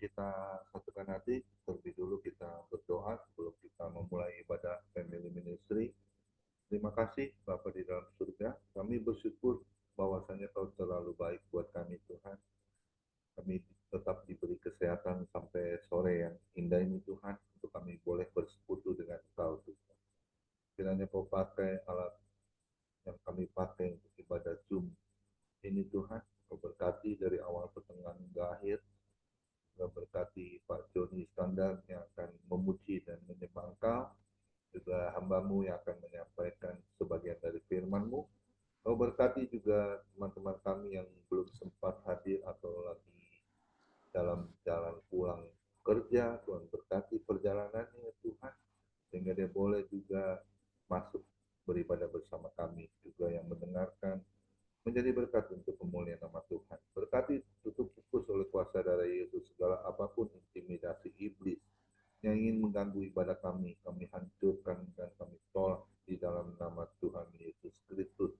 kita satukan hati, terlebih dulu kita berdoa sebelum kita memulai ibadah Family Ministry. Terima kasih Bapa di dalam surga, kami bersyukur bahwasanya Kau terlalu baik buat kami Tuhan. Kami tetap diberi kesehatan sampai sore yang indah ini Tuhan, untuk kami boleh bersekutu dengan Kau Tuhan. Kiranya Kau pakai alat yang kami pakai untuk ibadah Zoom ini Tuhan, Kau berkati dari awal pertengahan hingga akhir. Kau berkati Pak Joni Iskandar yang akan memuji dan menyembah Engkau, juga hamba-Mu yang akan menyampaikan sebagian dari firman-Mu. Kau berkati juga teman-teman kami yang belum sempat hadir atau lagi dalam jalan pulang kerja. Tuhan berkati perjalanannya Tuhan, sehingga dia boleh juga masuk beribadah bersama kami, juga yang mendengarkan menjadi berkat untuk kemuliaan nama Tuhan. Berkati tutup pupus oleh kuasa darah Yesus segala apapun intimidasi iblis yang ingin mengganggu ibadah kami hancurkan dan kami tolak di dalam nama Tuhan Yesus Kristus.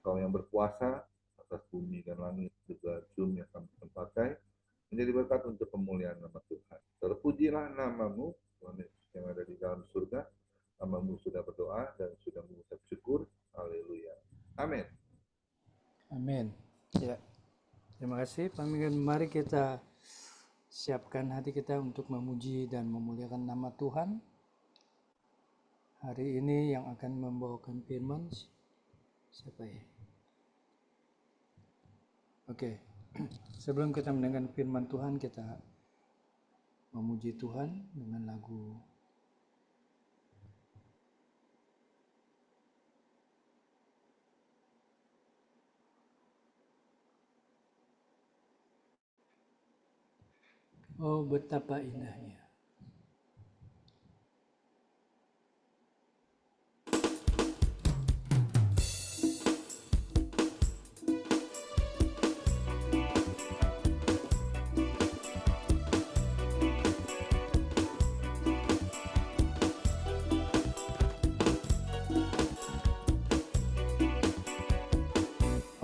Kau yang berkuasa atas bumi dan langit, juga Zoom yang kami pakai, menjadi berkat untuk kemuliaan nama Tuhan. Terpujilah nama-Mu, Tuhan Yesus yang ada di dalam surga. Nama-Mu sudah berdoa dan sudah mengucap syukur. Haleluya. Amin. Amin. Ya, terima kasih Pak Minggu. Mari kita siapkan hati kita untuk memuji dan memuliakan nama Tuhan. Hari ini yang akan membawakan firman siapa ya? Oke, sebelum kita mendengarkan firman Tuhan, kita memuji Tuhan dengan lagu Oh betapa indahnya.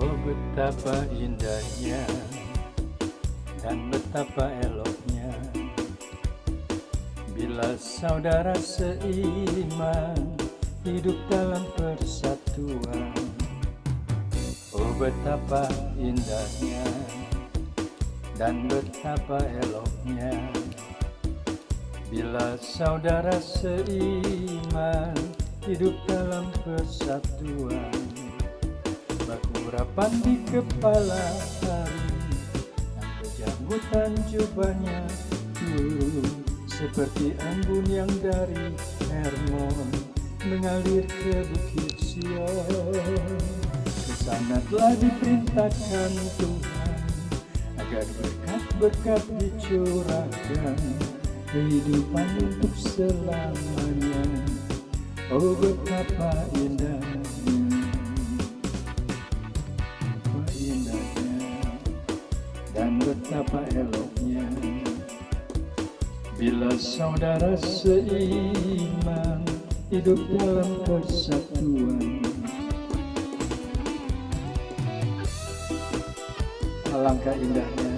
Oh betapa indahnya dan betapa eloknya bila saudara seiman hidup dalam persatuan. Oh betapa indahnya dan betapa eloknya bila saudara seiman hidup dalam persatuan. Bakurapan di kepala hari yang berjambutan jubahnya turun seperti embun yang dari Hermon mengalir ke Bukit Sion. Kesana telah diperintahkan Tuhan agar berkat-berkat dicurahkan, kehidupan untuk selamanya. Oh betapa indahnya, dan betapa eloknya bila saudara seiman hidup dalam persatuan. Alangkah indahnya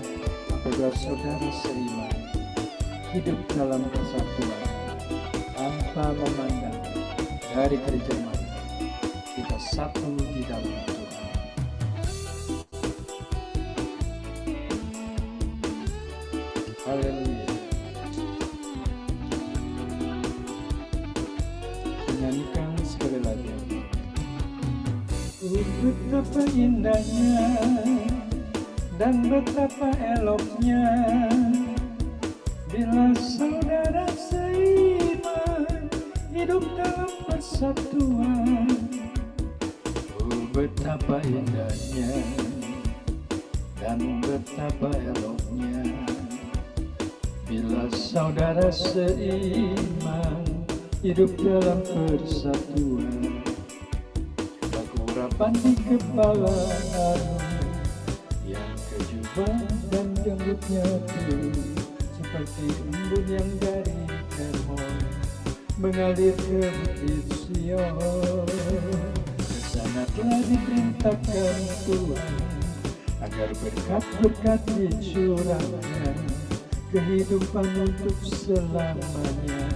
apabila saudara seiman hidup dalam persatuan, tanpa memandang dari gereja mana, kita satu di dalam Tuhan. Haleluya. Nyanyikan sekali lagi. Oh betapa indahnya dan betapa eloknya bila saudara seiman hidup dalam persatuan. Oh betapa indahnya dan betapa eloknya bila saudara seiman hidup dalam persatuan. Bakurapan di kepala Harun yang kejubah dan janggutnya turun seperti embun yang dari Hermon mengalir ke Bukit Sion. Kesana telah diperintahkan Tuhan agar berkat-berkat dicurahkan, kehidupan untuk selamanya.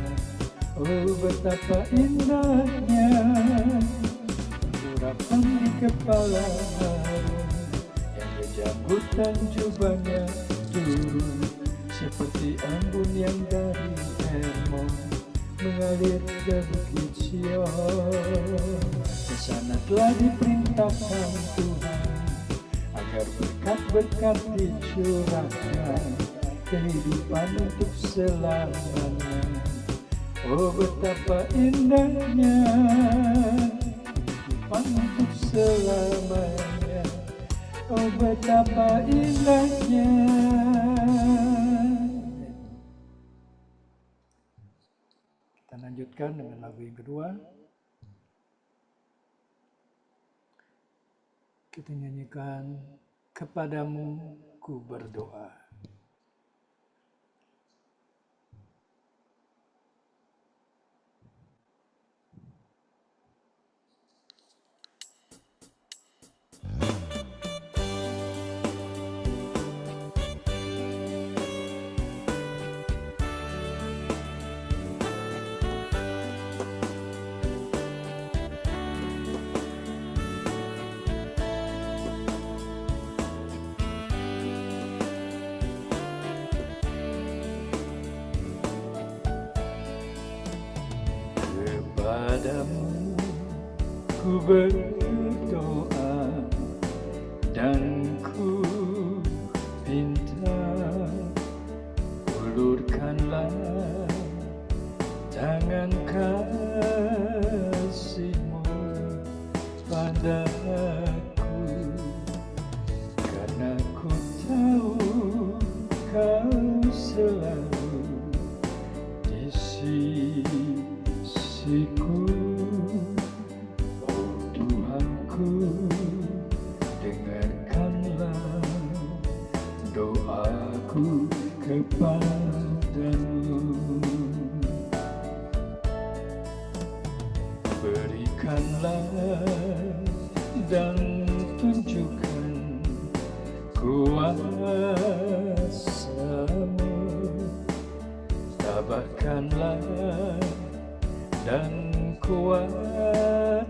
Oh betapa indahnya urapan di kepala Harun, yang kejabutan jubahnya turun seperti embun yang dari Hermon mengalir ke Bukit Sion. Di sana telah diperintahkan Tuhan agar berkat-berkat dicurahkan, kehidupan untuk selamanya. Oh betapa indahnya kehidupan untuk selamanya. Oh betapa indahnya. Kita lanjutkan dengan lagu yang kedua. Kita nyanyikan Kepadamu Ku Berdoa. Kepadamu ku berdoa dan ku pinta, ulurkanlah tangan kasih-Mu padaku, karena ku tahu Kau selalu di sisiku. Oh Tuhanku, dengarkanlah doaku kepadamu. Berikanlah dan tunjukkan kuasa-Mu, tabahkanlah dan kuatkanlah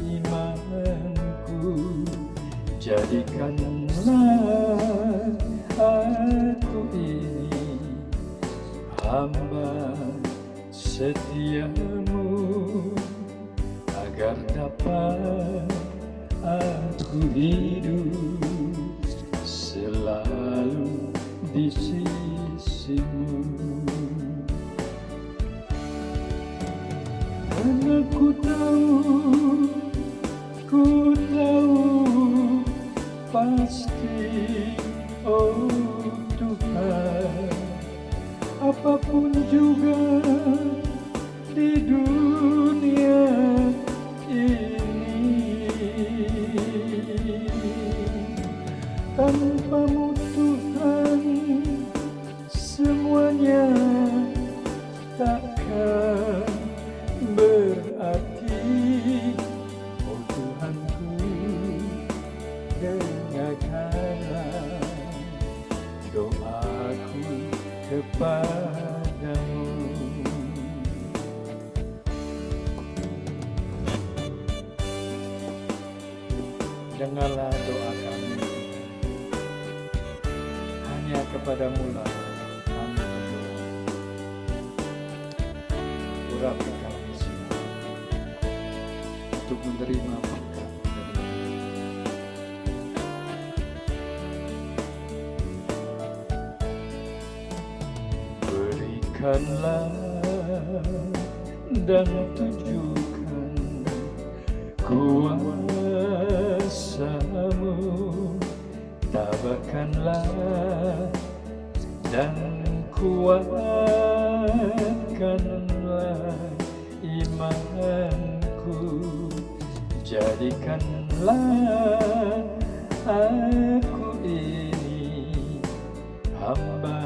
imanku, jadikanlah aku ini hamba setia-Mu, agar dapat aku hidup selalu di sisi-Mu. Karena ku tahu pasti, oh Tuhan, apapun juga di dunia ini, tanpa-Mu Tuhan semuanya takkan berarti. Oh Tuhanku, dengarkanlah doaku kepadamu. Dengarlah doa kami, hanya kepadamu lah kami berdoa. Urapi kami semua untuk menerima berkat dari-Mu. Berikanlah dan tunjukkan kuasa-Mu, tabahkanlah dan kuatkanlah imanku, jadikanlah aku ini hamba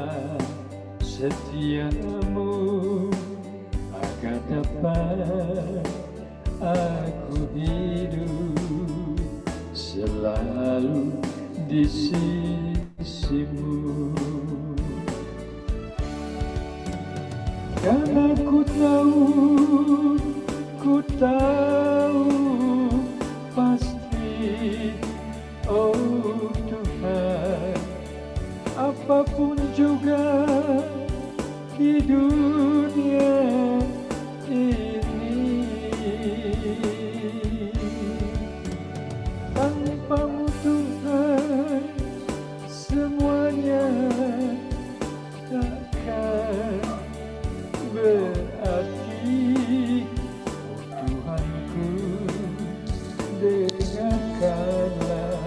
setia-Mu, agar dapat aku hidup selalu di sini. kekasihmu. Karena ku tahu pasti, oh Tuhan, apapun juga di dunia ini, tanpamu Tuhan, semuanya takkan berarti. Oh Tuhanku, dengarkanlah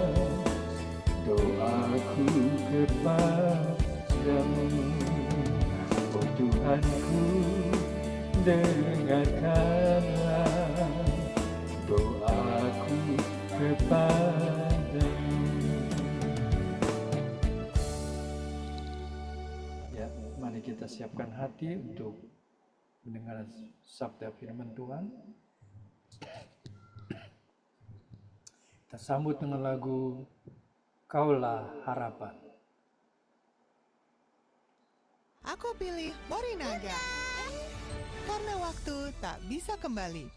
doaku kepadamu. Oh Tuhanku, dengarkanlah doaku kepadamu. Ya, mari kita siapkan hati untuk mendengar sabda firman Tuhan. Kita sambut dengan lagu Kaulah Harapan. Aku pilih Morinaga karena waktu tak bisa kembali.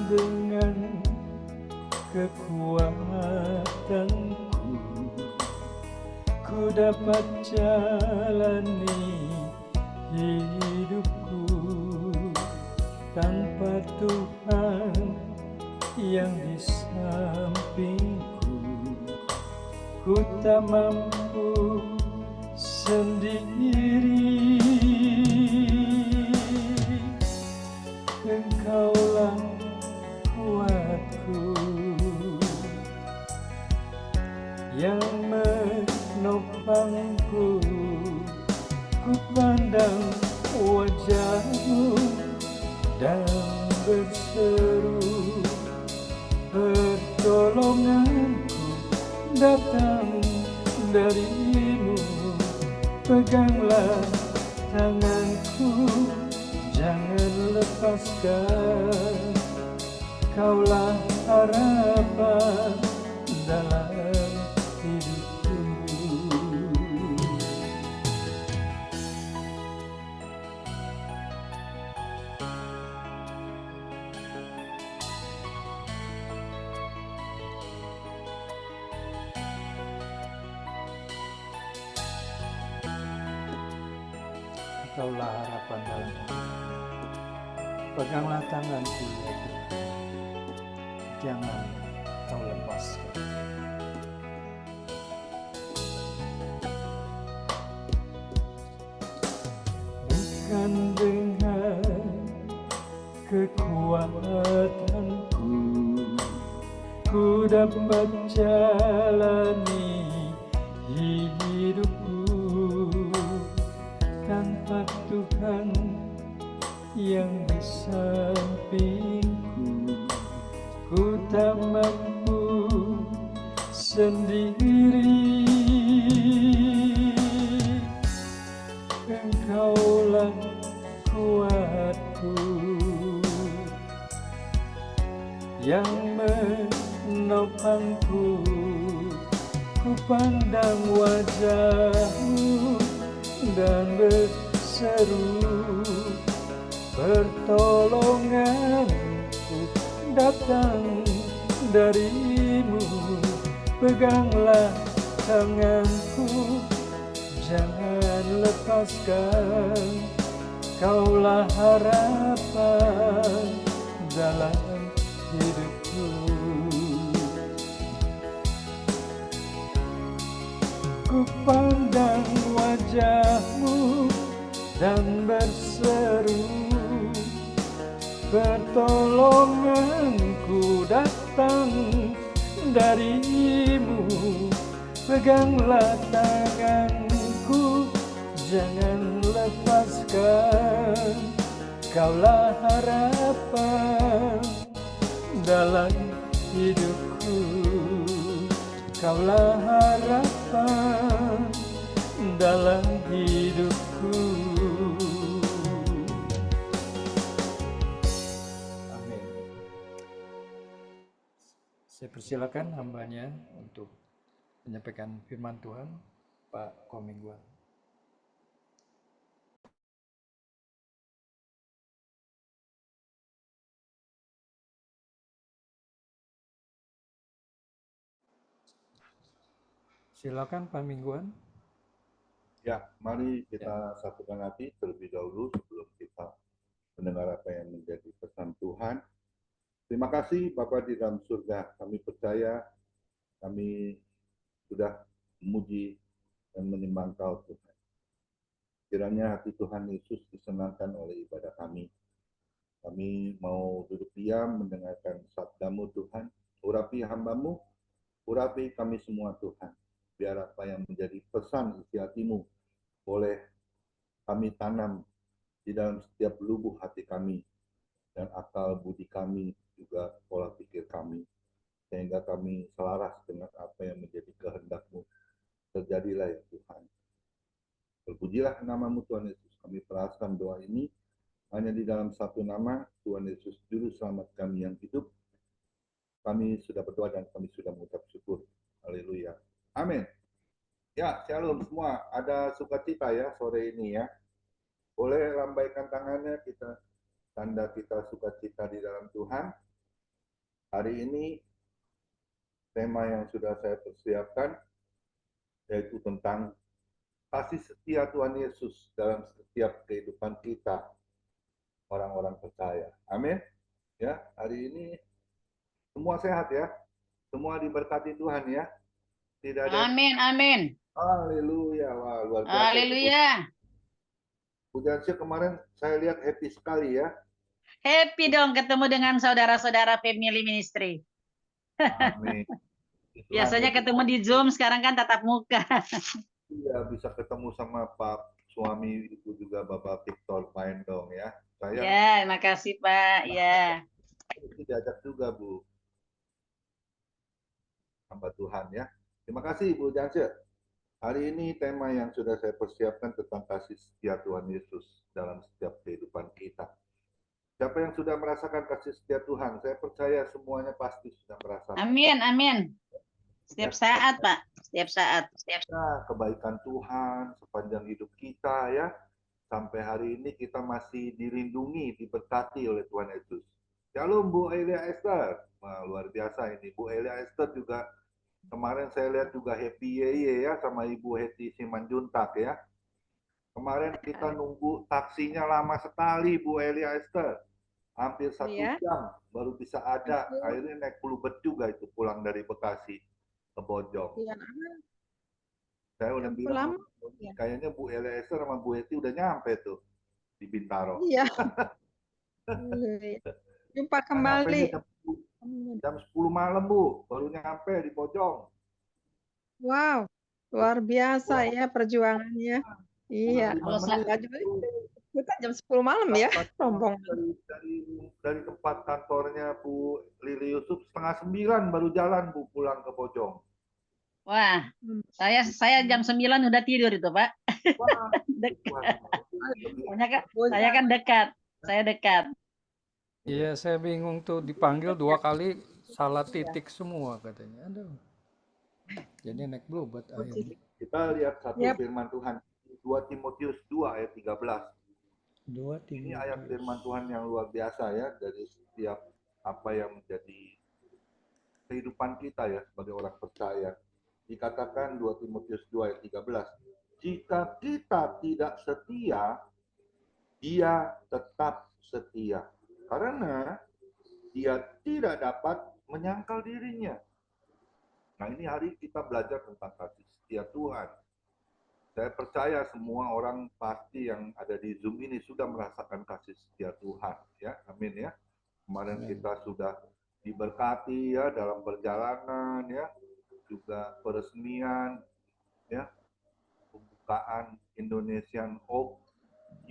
Dengan kekuatanku, ku dapat jalani hidupku. Tanpa Tuhan yang di sampingku, ku tak mampu sendiri. Engkaulah kuatku yang menopangku. Ku pandang wajahmu dan berseru, pertolonganku datang darimu. Peganglah tanganku, jangan lepaskan. Kaulah harapan dalam hidupku. Kaulah harapan dalam hidupku. Peganglah tanganku, ya Tuhan, jangan kau lepaskan. Bukan dengan kekuatanku, ku dapat jalani hidupku. Tanpa Tuhan yang di sampingku, ku tak mampu sendiri. Engkaulah kuatku yang menopangku. Ku pandang wajahmu dan berseru, pertolonganku datang darimu. Peganglah tanganku, jangan lepaskan. Kaulah harapan dalam hidupku. ku pandang wajahmu dan berseru, pertolonganku datang darimu. Peganglah tanganku, jangan lepaskan. Kaulah harapan dalam hidupku. Kaulah harapan dalam hidupku. Amin. Saya persilakan hambanya untuk menyampaikan firman Tuhan, Pak Komingguan. Silakan Pak Mingguan. Ya, mari kita satukan hati terlebih dahulu sebelum kita mendengar apa yang menjadi pesan Tuhan. Terima kasih Bapa di dalam surga. Kami percaya kami sudah memuji dan menyembah Engkau Tuhan. Kiranya hati Tuhan Yesus disenangkan oleh ibadah kami. Kami mau duduk diam mendengarkan sabda-Mu Tuhan. Urapi hamba-Mu, urapi kami semua Tuhan. Biar apa yang menjadi pesan isi hati-Mu boleh kami tanam di dalam setiap lubuk hati kami dan akal budi kami, juga pola pikir kami, sehingga kami selaras dengan apa yang menjadi kehendak-Mu. Terjadilah ya Tuhan. Terpujilah nama-Mu Tuhan Yesus. Kami perasaan doa ini hanya di dalam satu nama, Tuhan Yesus Juru Selamat kami yang hidup. Kami sudah berdoa dan kami sudah mengucap syukur. Haleluya. Amin. Ya, shalom semua. Ada sukacita ya sore ini ya. Boleh lambaikan tangannya, kita tanda kita sukacita di dalam Tuhan. Hari ini tema yang sudah saya persiapkan yaitu tentang kasih setia Tuhan Yesus dalam setiap kehidupan kita, orang-orang percaya. Amin. Ya, hari ini semua sehat ya. Semua diberkati Tuhan ya. Tidak ada. Amin, amin. Haleluya. Wah, luar biasa. Haleluya. Bu Jansyah kemarin saya lihat happy sekali ya. Happy dong ketemu dengan saudara-saudara Family Ministry. Amin. Biasanya ketemu di Zoom, sekarang kan tatap muka. Iya, bisa ketemu sama Pak suami Ibu juga Bapak Victor main dong ya. Saya Ya, makasih Pak. Ya. diajak juga Bu. Hamba Tuhan ya. Terima kasih Bu Jansyah. Hari ini tema yang sudah saya persiapkan tentang kasih setia Tuhan Yesus dalam setiap kehidupan kita. Siapa yang sudah merasakan kasih setia Tuhan? Saya percaya semuanya pasti sudah merasakan. Amin, amin. Setiap saat, Pak. Setiap saat. Kebaikan Tuhan sepanjang hidup kita ya. Sampai hari ini kita masih dilindungi, diberkati oleh Tuhan Yesus. Shalom Bu Elia Esther. Wah, luar biasa ini. Bu Elia Esther juga kemarin saya lihat juga happy ye ya sama Ibu Heti Simanjuntak ya. Kemarin kita nunggu taksinya lama sekali Bu Elia Esther. Hampir 1 jam baru bisa ada. Akhirnya naik Bluebird juga itu pulang dari Bekasi ke Bojong. Saya udah bilang, kayaknya Bu Elia Esther sama Bu Heti udah nyampe tuh di Bintaro. Iya. Jumpa kembali. Jam 10 malam Bu, baru nyampe di Bojong. Wow, luar biasa ya perjuangannya. Iya, kita jam 10 malam ya, rombongan. Dari tempat kantornya Bu Lili Yusuf 8:30 baru jalan Bu pulang ke Bojong. Wah, saya jam 9 udah tidur itu, Pak. Wah, saya kan dekat. Saya dekat. Iya, saya bingung tuh dipanggil 2 kali salah titik semua katanya. Aduh. Jadi naik Bluebird akhirnya. Kita lihat satu firman Tuhan 2 Timotius 2 ayat 13. Ini ayat firman Tuhan yang luar biasa ya, dari setiap apa yang menjadi kehidupan kita ya sebagai orang percaya. Dikatakan 2 Timotius 2 ayat 13. Jika kita tidak setia, dia tetap setia. Karena dia tidak dapat menyangkal dirinya. Nah, ini hari kita belajar tentang kasih setia Tuhan. Saya percaya semua orang pasti yang ada di Zoom ini sudah merasakan kasih setia Tuhan, ya, amin ya. Kemarin Amin. kita sudah diberkati ya dalam perjalanan ya, juga peresmian ya, pembukaan Indonesian Hope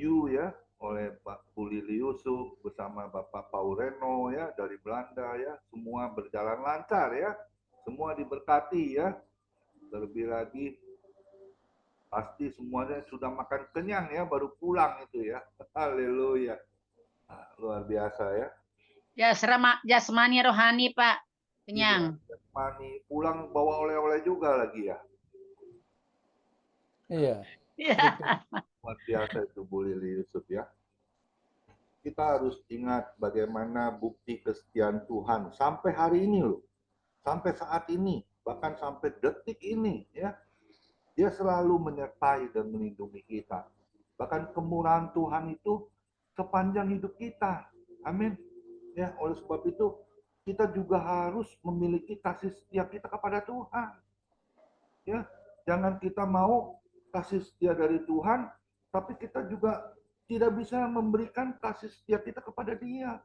U ya oleh Pak Lili Yusuf bersama Bapak Paul Reno ya dari Belanda ya, semua berjalan lancar ya, semua diberkati ya. Terlebih lagi pasti semuanya sudah makan kenyang ya, baru pulang itu ya. Haleluya. Nah, luar biasa ya. Jasmani rohani, Pak. Iya, Kenyang. jasmani. Pulang bawa oleh-oleh juga lagi ya. Iya. Iya. Luar biasa itu Bu Lili Yusuf ya. Kita harus ingat bagaimana bukti kesetiaan Tuhan sampai hari ini loh. Sampai saat ini, bahkan sampai detik ini ya. Dia selalu menyertai dan melindungi kita. Bahkan kemurahan Tuhan itu sepanjang hidup kita. Amin. Ya, oleh sebab itu kita juga harus memiliki kasih setia kita kepada Tuhan. Ya, jangan kita mau kasih setia dari Tuhan, tapi kita juga tidak bisa memberikan kasih setia kita kepada Dia.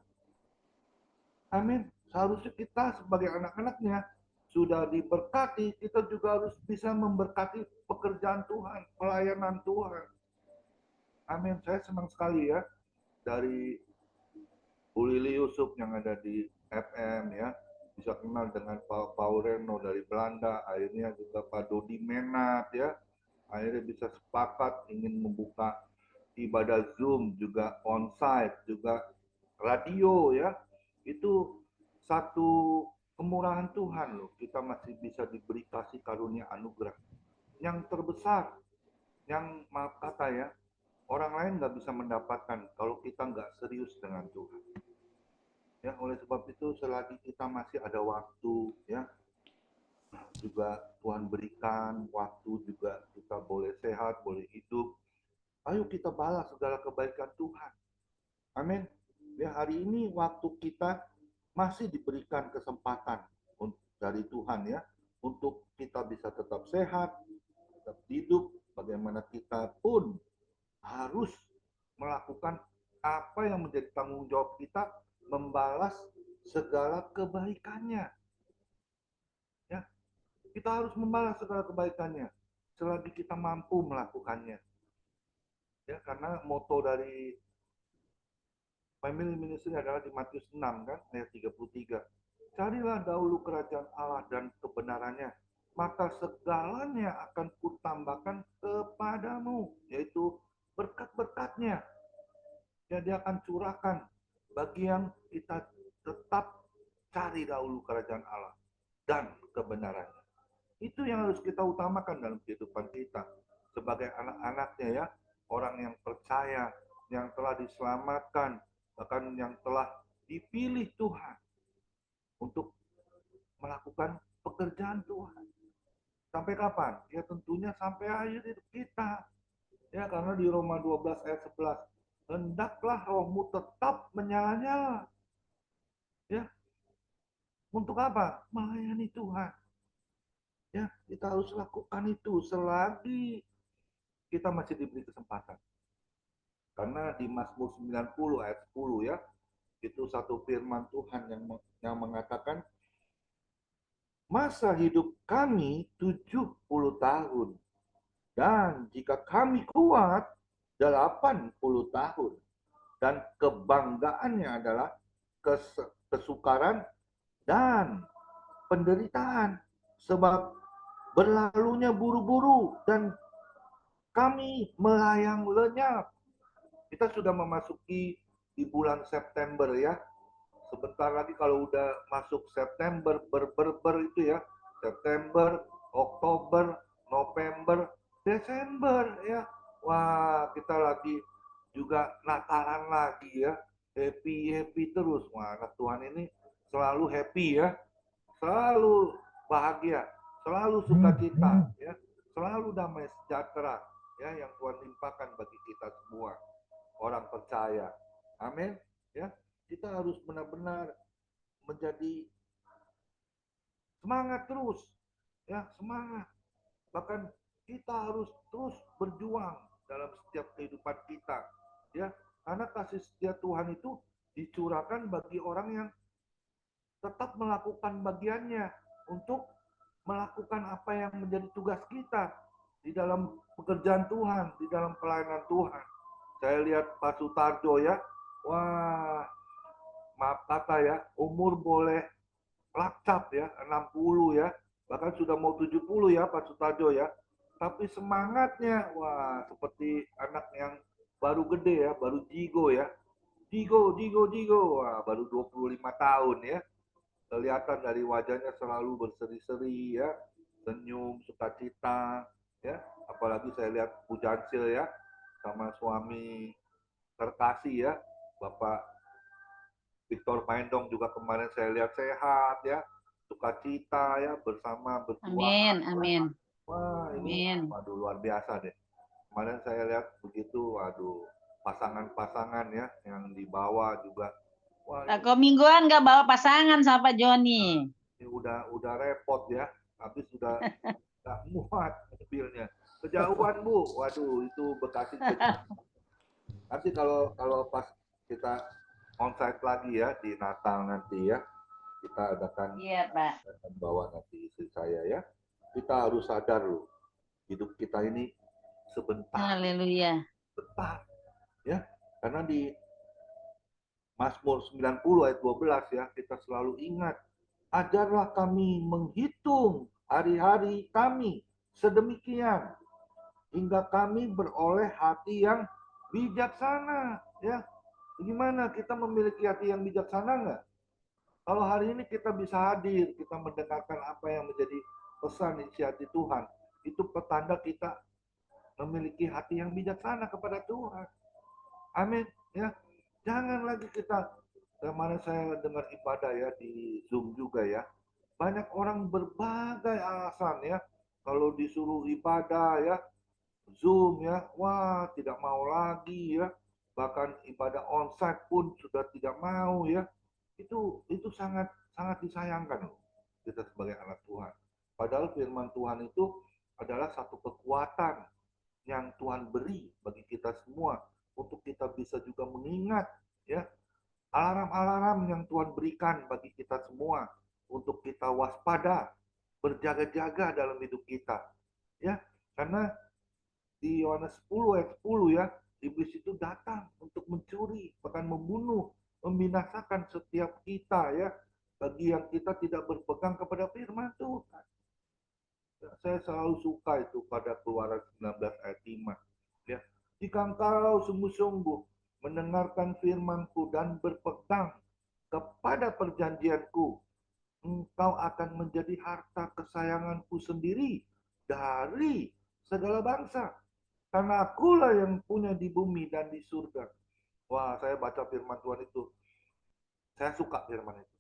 Amin. Seharusnya kita sebagai anak-anaknya sudah diberkati, kita juga harus bisa memberkati pekerjaan Tuhan, pelayanan Tuhan. Amin. Saya senang sekali ya dari Bu Lili Yusuf yang ada di FM ya, bisa kenal dengan Pak Paul Reno dari Belanda, akhirnya juga Pak Dodi Menat ya, akhirnya bisa sepakat ingin membuka ibadah Zoom juga onsite juga radio ya, itu satu kemurahan Tuhan loh, kita masih bisa diberi kasih karunia anugerah yang terbesar, yang maaf kata ya, orang lain nggak bisa mendapatkan kalau kita nggak serius dengan Tuhan. Ya, oleh sebab itu selagi kita masih ada waktu ya, juga Tuhan berikan waktu juga kita boleh sehat, boleh hidup. Ayo kita balas segala kebaikan Tuhan. Amin. Ya, hari ini waktu kita masih diberikan kesempatan dari Tuhan ya, untuk kita bisa tetap sehat, tetap hidup, bagaimana kita pun harus melakukan apa yang menjadi tanggung jawab kita, membalas segala kebaikannya. Ya, kita harus membalas segala kebaikannya selagi kita mampu melakukannya. Ya, karena moto dari Family Ministry adalah di Matius 6 kan, ayat 33. Carilah dahulu kerajaan Allah dan kebenarannya, maka segalanya akan kutambahkan kepadamu, yaitu berkat-berkatnya. Ya, dia akan curahkan bagi yang kita tetap cari dahulu kerajaan Allah dan kebenarannya. Itu yang harus kita utamakan dalam kehidupan kita sebagai anak-anaknya ya, orang yang percaya, yang telah diselamatkan, bahkan yang telah dipilih Tuhan untuk melakukan pekerjaan Tuhan. Sampai kapan? Ya tentunya sampai akhir hidup kita. Ya, karena di Roma 12 ayat 11, hendaklah rohmu tetap menyala-nyala. Ya. Untuk apa? Melayani Tuhan. Ya, kita harus lakukan itu selagi kita masih diberi kesempatan. Karena di Mazmur 90 ayat 10 ya, itu satu firman Tuhan yang mengatakan, masa hidup kami 70 tahun. Dan jika kami kuat 80 tahun. Dan kebanggaannya adalah kesukaran dan penderitaan. Sebab berlalunya buru-buru dan kami melayang lenyap. Kita sudah memasuki di bulan September ya. Sebentar lagi kalau udah masuk September, itu ya. September, Oktober, November, Desember ya. Wah, kita lagi juga Natalan lagi ya. Happy terus. Wah, anak Tuhan ini selalu happy ya. Selalu bahagia, selalu sukacita ya. Selalu damai sejahtera ya yang Tuhan limpahkan bagi kita semua orang percaya. Amin. Ya, kita harus benar-benar menjadi semangat terus. Ya, semangat. Bahkan kita harus terus berjuang dalam setiap kehidupan kita, ya. Karena kasih setia Tuhan itu dicurahkan bagi orang yang tetap melakukan bagiannya untuk melakukan apa yang menjadi tugas kita di dalam pekerjaan Tuhan, di dalam pelayanan Tuhan. Saya lihat Pak Sutarjo ya, wah, maaf kata ya, umur boleh lakcap ya, 60 ya, bahkan sudah mau 70 ya Pak Sutarjo ya. Tapi semangatnya, wah, seperti anak yang baru gede ya, baru jigo ya. Jigo, wah, baru 25 tahun ya. Kelihatan dari wajahnya selalu berseri-seri ya, senyum, sukacita ya. Apalagi saya lihat Bu Jansil ya, sama suami terkasih ya, Bapak Victor Maendong juga kemarin saya lihat sehat ya, sukacita ya, bersama berjuang. Amin, amin, Wah, ini amin. waduh luar biasa deh. Kemarin saya lihat begitu, waduh, pasangan-pasangan ya yang dibawa juga. Wah, Kok mingguan nggak bawa pasangan sama Pak Joni? ini udah repot ya. Habis sudah nggak muat mobilnya. Kejauhan Bu, waduh itu Bekasi. Nanti kalau pas kita onsite lagi ya di Natal nanti ya, kita adakan Iya, Pak. akan bawa nanti istri saya ya. Kita harus sadar loh, hidup kita ini sebentar, Haleluya. sebentar ya. Karena di Mazmur 90 ayat 12 ya, kita selalu ingat, ajarlah kami menghitung hari-hari kami sedemikian hingga kami beroleh hati yang bijaksana ya. Gimana kita memiliki hati yang bijaksana nggak? Kalau hari ini kita bisa hadir, kita mendengarkan apa yang menjadi pesan isi hati Tuhan, itu petanda kita memiliki hati yang bijaksana kepada Tuhan. Amin ya. Jangan lagi kita, kemarin saya dengar ibadah ya di Zoom juga ya. Banyak orang berbagai alasan ya. Kalau disuruh ibadah ya, Zoom ya, wah tidak mau lagi ya. Bahkan ibadah onsite pun sudah tidak mau ya. Itu sangat sangat disayangkan loh, kita sebagai anak Tuhan. Padahal firman Tuhan itu adalah satu kekuatan yang Tuhan beri bagi kita semua untuk kita bisa juga mengingat ya alarm-alarm yang Tuhan berikan bagi kita semua untuk kita waspada, berjaga-jaga dalam hidup kita. Ya, karena di Yohanes 10 ayat 10 ya, iblis itu datang untuk mencuri, bahkan membunuh, membinasakan setiap kita ya, bagi yang kita tidak berpegang kepada firman Tuhan. Saya selalu suka itu pada Keluaran 19 ayat 5. Ya, jika engkau sungguh-sungguh mendengarkan firman-Ku dan berpegang kepada perjanjian-Ku, engkau akan menjadi harta kesayangan-Ku sendiri dari segala bangsa. Karena akulah yang punya di bumi dan di surga. Wah, saya baca firman Tuhan itu. Saya suka firman itu.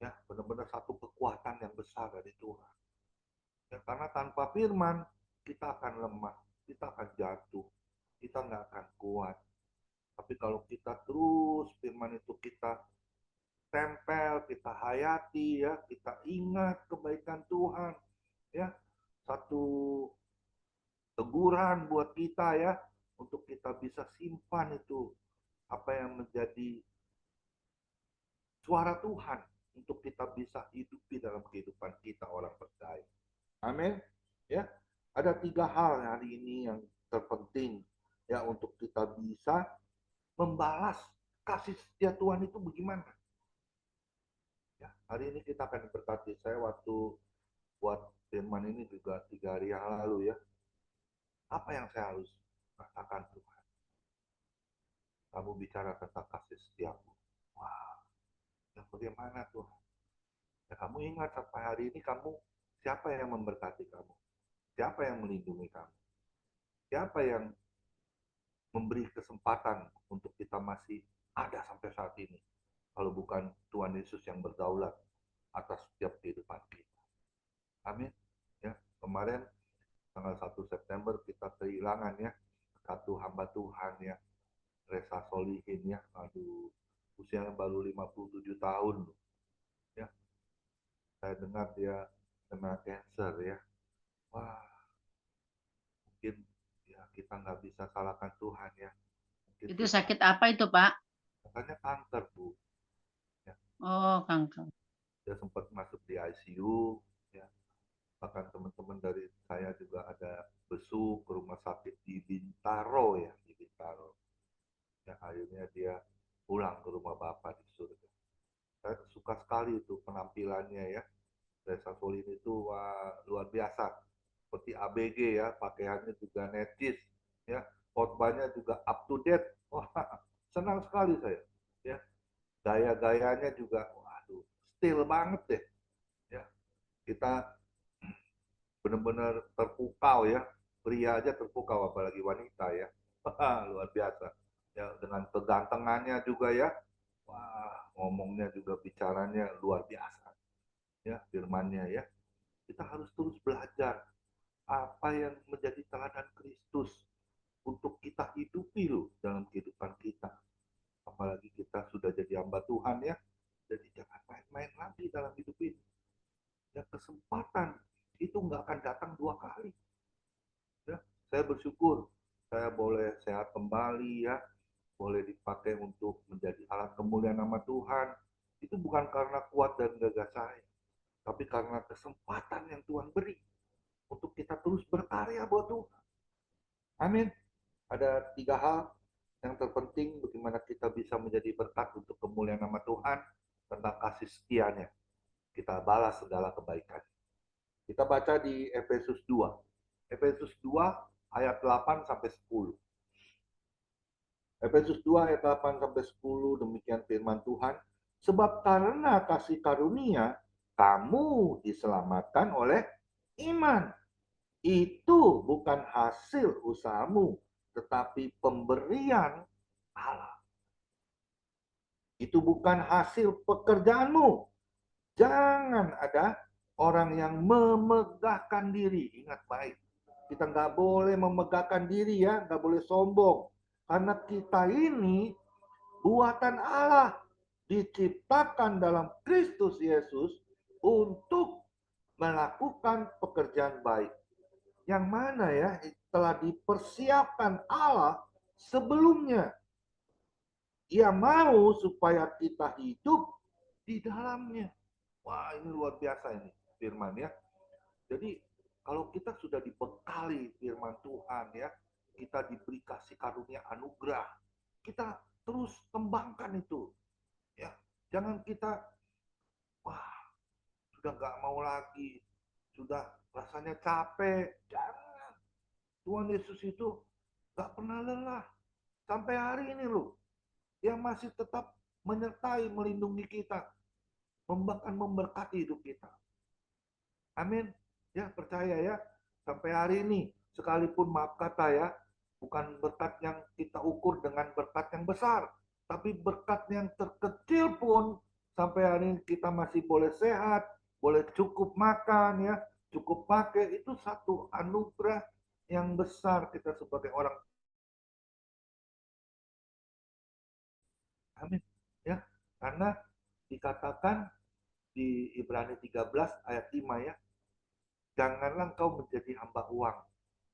Ya, benar-benar satu kekuatan yang besar dari Tuhan. Ya, karena tanpa firman, kita akan lemah. Kita akan jatuh. Kita nggak akan kuat. Tapi kalau kita terus firman itu kita tempel, kita hayati, ya, kita ingat kebaikan Tuhan. Ya, satu teguran buat kita ya, untuk kita bisa simpan itu apa yang menjadi suara Tuhan untuk kita bisa hidupi dalam kehidupan kita orang percaya. Amin. Ya, ada 3 hal hari ini yang terpenting ya untuk kita bisa membalas kasih setia Tuhan itu bagaimana. Ya, hari ini kita akan berkati. Saya waktu buat firman ini juga 3 hari yang lalu ya. Apa yang saya harus katakan Tuhan? Kamu bicara tentang kasih setiamu. Wah, ya bagaimana Tuhan? Ya, kamu ingat sampai hari ini kamu, siapa yang memberkati kamu? Siapa yang melindungi kamu? Siapa yang memberi kesempatan untuk kita masih ada sampai saat ini? Kalau bukan Tuhan Yesus yang berdaulat atas setiap kehidupan kita. Amin. Ya, kemarin tanggal 1 September kita kehilangan ya satu hamba Tuhan ya, Resa Solihin ya. Aduh, usianya baru 57 tahun loh. Ya, saya dengar dia kena cancer ya. Wah, mungkin ya kita nggak bisa salahkan Tuhan ya. Mungkin Itu kita sakit apa itu, Pak? katanya kanker Bu, ya. Oh, kanker. Dia sempat masuk di ICU, ya. Bahkan teman-teman dari saya juga ada besuk ke rumah sakit di Bintaro ya, di Bintaro. Ya, akhirnya dia pulang ke rumah Bapak di surga. Saya suka sekali itu penampilannya ya. Reza Solin itu wah, luar biasa. Seperti ABG ya, pakaiannya juga netis, ya, khotbahnya juga up to date. Wah, senang sekali saya. Ya, gaya-gayanya juga, waduh, style banget deh. Ya, kita benar-benar terpukau ya, pria aja terpukau apalagi wanita ya. Luar biasa. Ya, dengan kegantengannya juga ya, wah, ngomongnya juga bicaranya luar biasa. Ya, firmannya ya. Kita harus terus belajar apa yang menjadi teladan Kristus untuk kita hidupi loh dalam kehidupan kita. Apalagi kita sudah jadi hamba Tuhan ya. Jadi jangan main-main lagi dalam hidup ini. Dan kesempatan itu nggak akan datang dua kali. Ya, saya bersyukur saya boleh sehat kembali ya, boleh dipakai untuk menjadi alat kemuliaan nama Tuhan. Itu bukan karena kuat dan gagah saya, tapi karena kesempatan yang Tuhan beri untuk kita terus berkarya buat Tuhan. Amin. Ada 3 hal yang terpenting bagaimana kita bisa menjadi berkat untuk kemuliaan nama Tuhan tentang kasih setianya. Kita balas segala kebaikan. Kita baca di Efesus 2. Efesus 2 ayat 8 sampai 10. Efesus 2 ayat 8 sampai 10 demikian firman Tuhan. Sebab karena kasih karunia kamu diselamatkan oleh iman. Itu bukan hasil usahamu, tetapi pemberian Allah. Itu bukan hasil pekerjaanmu. Jangan ada orang yang memegahkan diri. Ingat baik, kita nggak boleh memegahkan diri ya, nggak boleh sombong. Karena kita ini buatan Allah, diciptakan dalam Kristus Yesus untuk melakukan pekerjaan baik. Yang mana ya telah dipersiapkan Allah sebelumnya. Ia mau supaya kita hidup di dalamnya. Wah, ini luar biasa ini firman ya. Jadi kalau kita sudah dibekali firman Tuhan ya, kita diberi kasih karunia anugerah, kita terus kembangkan itu. Ya, jangan kita wah sudah nggak mau lagi, sudah rasanya capek. Jangan. Tuhan Yesus itu nggak pernah lelah sampai hari ini loh. Dia masih tetap menyertai, melindungi kita, bahkan memberkati hidup kita. Amin. Ya, percaya ya. Sampai hari ini, sekalipun maaf kata ya, bukan berkat yang kita ukur dengan berkat yang besar, tapi berkat yang terkecil pun sampai hari ini kita masih boleh sehat, boleh cukup makan ya, cukup pakai, itu satu anugerah yang besar kita sebagai orang. Amin. Ya, karena dikatakan di Ibrani 13 ayat 5 ya, janganlah engkau menjadi hamba uang,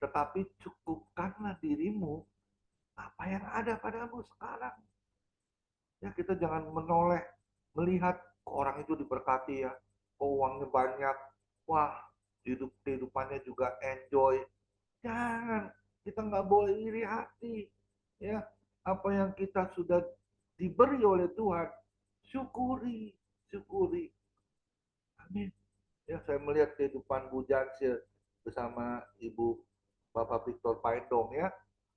tetapi cukupkanlah dirimu apa yang ada padamu sekarang. Ya, kita jangan menoleh melihat orang itu diberkati ya, uangnya banyak, wah kehidupannya juga enjoy. Jangan, kita nggak boleh iri hati. Ya, apa yang kita sudah diberi oleh Tuhan, syukuri, syukuri. Amin. Ya, saya melihat kehidupan Bu Jansil bersama Ibu Bapak Victor Paendong ya.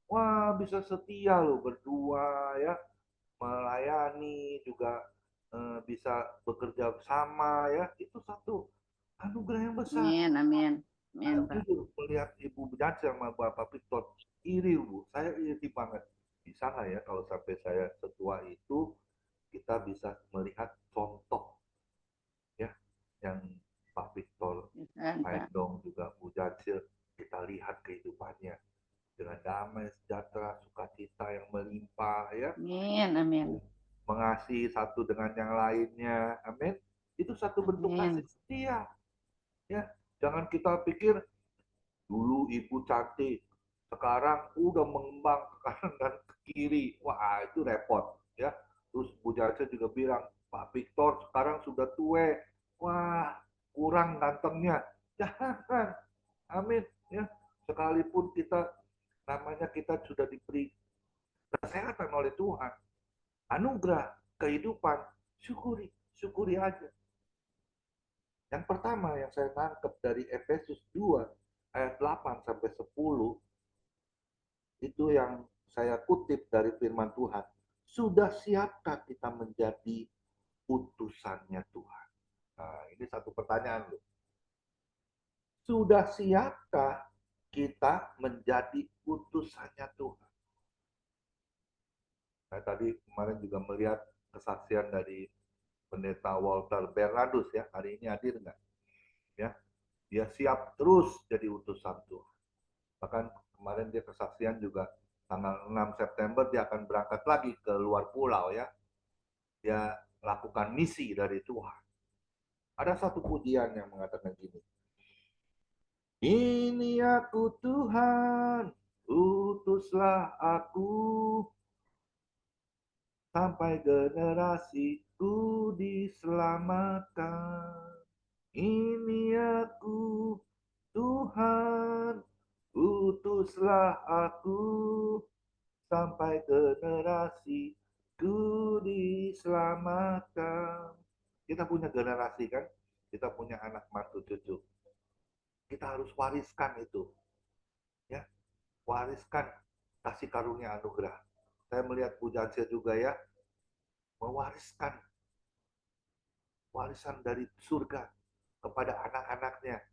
Wah, bisa setia loh berdua ya, melayani juga bisa bekerja sama ya. Itu satu anugerah yang besar. Amin, amin. Amin, Pak. Jujur melihat Ibu Jansil sama Bapak Victor iri Bu, saya iri banget. Bisa nggak ya kalau sampai saya setua itu kita bisa melihat contoh ya yang Pak Victor Bisa, Pak. Paendong juga Bu Jansil, kita lihat kehidupannya dengan damai, sejahtera, sukacita yang melimpah ya, Amin, amin. mengasihi satu dengan yang lainnya. Amin. Itu satu bentuk Amin. kasih setia. Ya, jangan kita pikir dulu ibu cantik, Sekarang udah mengembang ke kanan dan ke kiri. Wah, itu repot ya. Terus Bu Jarce juga bilang, Pak Victor sekarang sudah tua. Wah, kurang gantengnya. Jangan. Amin ya. Sekalipun kita namanya kita sudah diberi kesehatan oleh Tuhan, anugerah kehidupan, syukuri, syukuri aja. Yang pertama yang saya tangkap dari Efesus 2 ayat 8 sampai 10 itu yang saya kutip dari firman Tuhan. Sudah siapkah kita menjadi utusannya Tuhan? Nah, ini satu pertanyaan loh. Sudah siapkah kita menjadi utusannya Tuhan? Saya tadi kemarin juga melihat kesaksian dari Pendeta Walter Bernardus ya. Hari ini hadir nggak? Ya, dia siap terus jadi utusan Tuhan. Bahkan kemarin dia kesaksian juga tanggal 6 September dia akan berangkat lagi ke luar pulau ya. Dia lakukan misi dari Tuhan. Ada satu pujian yang mengatakan gini. Ini aku Tuhan, utuslah aku, sampai generasiku diselamatkan. Ini aku Tuhan, utuslah aku, sampai generasiku diselamatkan. Kita punya generasi kan, kita punya anak mantu cucu. Kita harus wariskan itu, ya, wariskan kasih karunia anugerah. Saya melihat Bu Jansia juga ya, mewariskan warisan dari surga kepada anak-anaknya,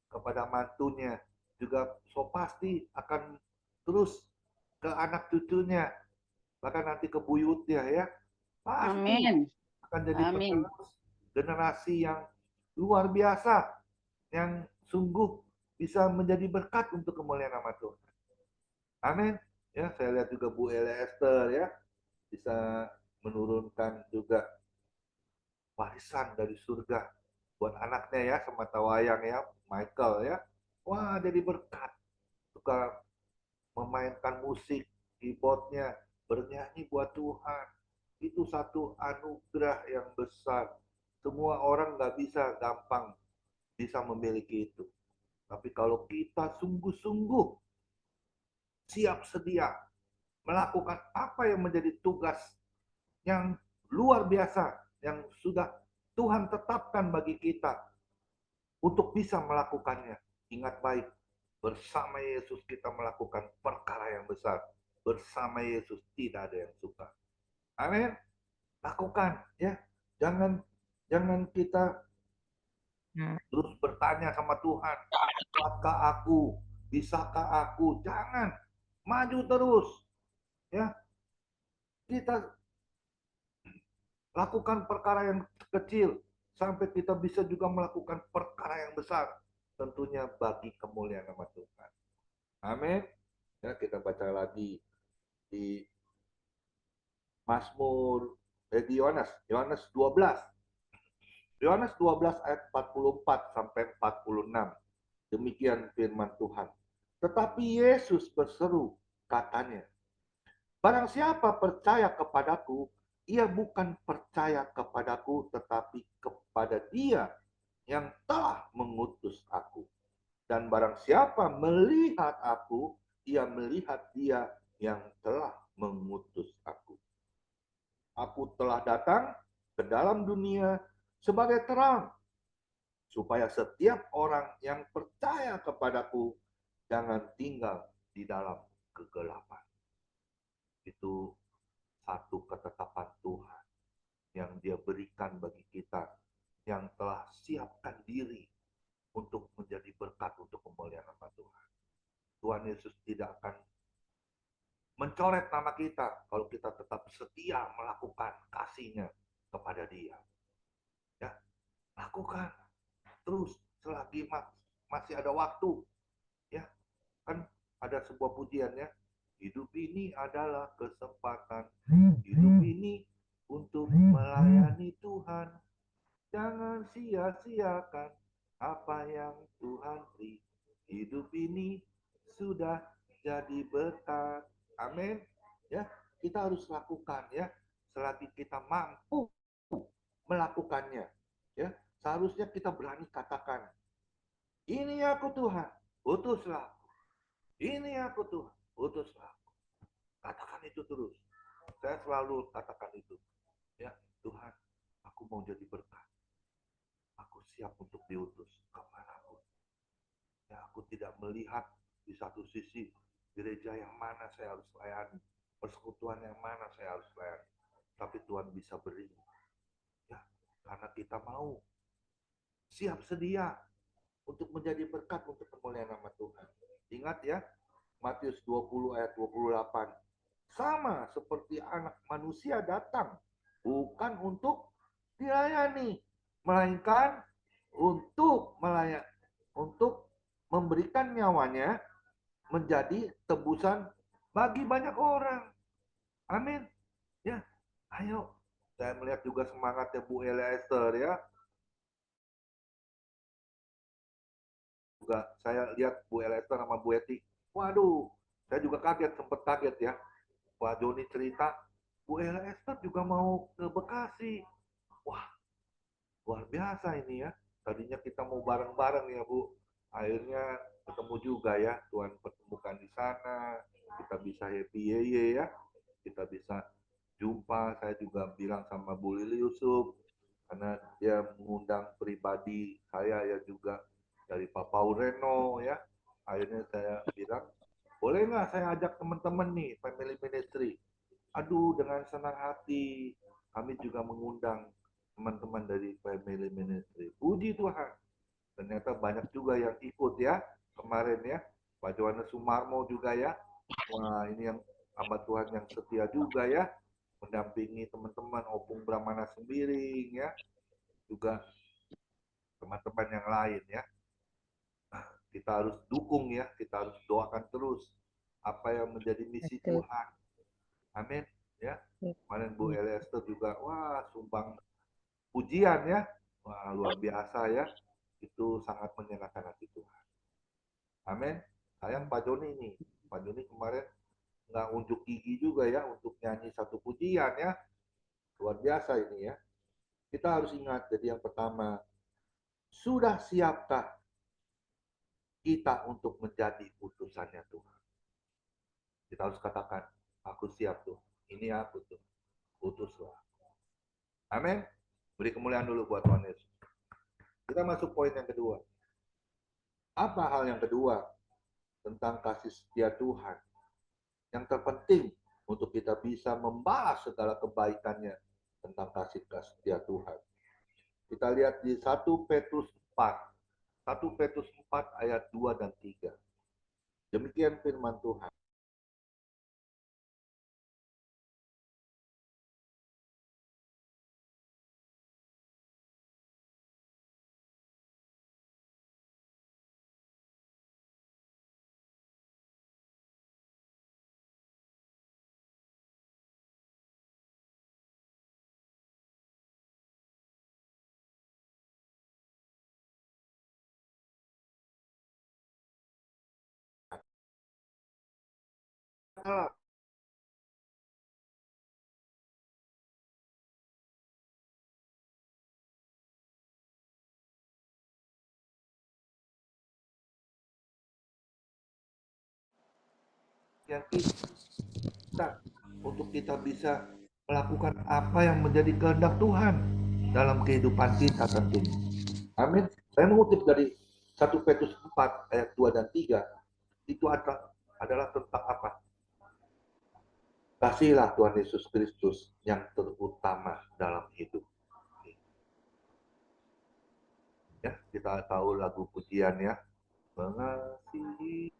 kepada mantunya, juga so pasti akan terus ke anak cucunya, bahkan nanti ke buyutnya ya. Pasti Amin. akan jadi Amin. penerus generasi yang luar biasa, yang sungguh bisa menjadi berkat untuk kemuliaan nama Tuhan. Amin. Ya, saya lihat juga Bu Elia Esther ya, bisa menurunkan juga warisan dari surga buat anaknya ya, semata wayang ya, Michael ya. Wah, jadi berkat. Suka memainkan musik, keyboardnya, bernyanyi buat Tuhan. Itu satu anugerah yang besar. Semua orang nggak bisa gampang bisa memiliki itu. Tapi kalau kita sungguh-sungguh siap sedia melakukan apa yang menjadi tugas yang luar biasa, yang sudah Tuhan tetapkan bagi kita untuk bisa melakukannya. Ingat baik, bersama Yesus kita melakukan perkara yang besar. Bersama Yesus tidak ada yang suka. Amin. Lakukan ya. Jangan kita terus bertanya sama Tuhan, kuatkah aku? Bisakah aku? Jangan. Maju terus. Ya. Kita lakukan perkara yang kecil sampai kita bisa juga melakukan perkara yang besar. Tentunya bagi kemuliaan nama Tuhan. Amin. Ya, kita baca lagi di Mazmur di Yohanes 12. Yohanes 12 ayat 44 sampai 46. Demikian firman Tuhan. Tetapi Yesus berseru, katanya, barang siapa percaya kepadaku, ia bukan percaya kepadaku, tetapi kepada Dia yang telah mengutus aku. Dan barang siapa melihat aku, ia melihat Dia yang telah mengutus aku. Aku telah datang ke dalam dunia sebagai terang, supaya setiap orang yang percaya kepadaku jangan tinggal di dalam kegelapan. Itu satu ketetapan Tuhan yang Dia berikan bagi kita, yang telah siapkan diri untuk menjadi berkat untuk kemuliaan nama Tuhan. Tuhan Yesus tidak akan mencoret nama kita kalau kita tetap setia melakukan kasih-Nya kepada Dia. Ya, lakukan terus selagi masih ada waktu. Ya, kan ada sebuah pujian ya. Hidup ini adalah kesempatan. Hidup ini untuk melayani Tuhan. Jangan sia-siakan apa yang Tuhan beri. Hidup ini sudah jadi berkat. Amin. Ya, kita harus lakukan ya selagi kita mampu melakukannya. Ya, seharusnya kita berani katakan, ini aku Tuhan, utuslah. Ini aku Tuhan, utuslah. Katakan itu terus. Saya selalu katakan itu. Ya, Tuhan, aku mau jadi berkat. Aku siap untuk diutus kemanapun. Ya, aku tidak melihat di satu sisi gereja yang mana saya harus layani, persekutuan yang mana saya harus layani. Tapi Tuhan bisa beri. Ya, karena kita mau siap sedia untuk menjadi berkat untuk kemuliaan nama Tuhan. Ingat ya, Matius 20 ayat 28. Sama seperti anak manusia datang, bukan untuk dilayani, melainkan untuk untuk memberikan nyawanya menjadi tebusan bagi banyak orang. Amin. Ya, ayo. Saya melihat juga semangatnya Bu Elia Esther ya. Juga saya lihat Bu Elia Esther sama Bu Eti. Waduh, saya juga kaget, sempat kaget ya. Pak Joni cerita, Bu Elia Esther juga mau ke Bekasi. Wah, luar biasa ini ya. Tadinya kita mau bareng-bareng ya Bu. Akhirnya ketemu juga ya. Tuhan pertemukan di sana. Kita bisa happy ye ya. Kita bisa jumpa. Saya juga bilang sama Bu Lili Yusuf. Karena dia mengundang pribadi saya ya juga dari Pak Paul Reno ya. Akhirnya saya bilang, boleh nggak saya ajak teman-teman nih, family ministry. Aduh, dengan senang hati kami juga mengundang teman-teman dari family ministry. Puji Tuhan. Ternyata banyak juga yang ikut ya kemarin ya. Pak Johannes Sumarmo juga ya. Wah, ini yang hamba Tuhan yang setia juga ya. Mendampingi teman-teman Opung Brahmana Sembiring ya. Juga teman-teman yang lain ya. Kita harus dukung ya. Kita harus doakan terus apa yang menjadi misi Betul. Tuhan. Amin ya. Kemarin Bu Elia Esther juga wah sumbang pujian ya. Wah, luar biasa ya. Itu sangat menyenangkan hati Tuhan. Amin. Sayang Pak Joni nih. Pak Joni kemarin nggak unjuk gigi juga ya untuk nyanyi satu pujian ya. Luar biasa ini ya. Kita harus ingat, jadi yang pertama, sudah siapkah kita untuk menjadi utusannya Tuhan? Kita harus katakan, aku siap tuh. Ini aku tuh. Utuslah. Amin. Beri kemuliaan dulu buat Tuhan Yesus. Kita masuk poin yang kedua. Apa hal yang kedua tentang kasih setia Tuhan? Yang terpenting untuk kita bisa membahas segala kebaikannya tentang kasih setia Tuhan. Kita lihat di 1 Petrus 4. 1 Petrus 4 ayat 2 dan 3. Demikian firman Tuhan. Yang kita untuk kita bisa melakukan apa yang menjadi kehendak Tuhan dalam kehidupan kita tentunya. Amin. Saya mengutip dari 1 Petrus 4 ayat 2 dan 3. Itu adalah tentang apa? Kasihlah Tuhan Yesus Kristus yang terutama dalam hidup. Ya, kita tahu lagu pujian ya. Mengasihi.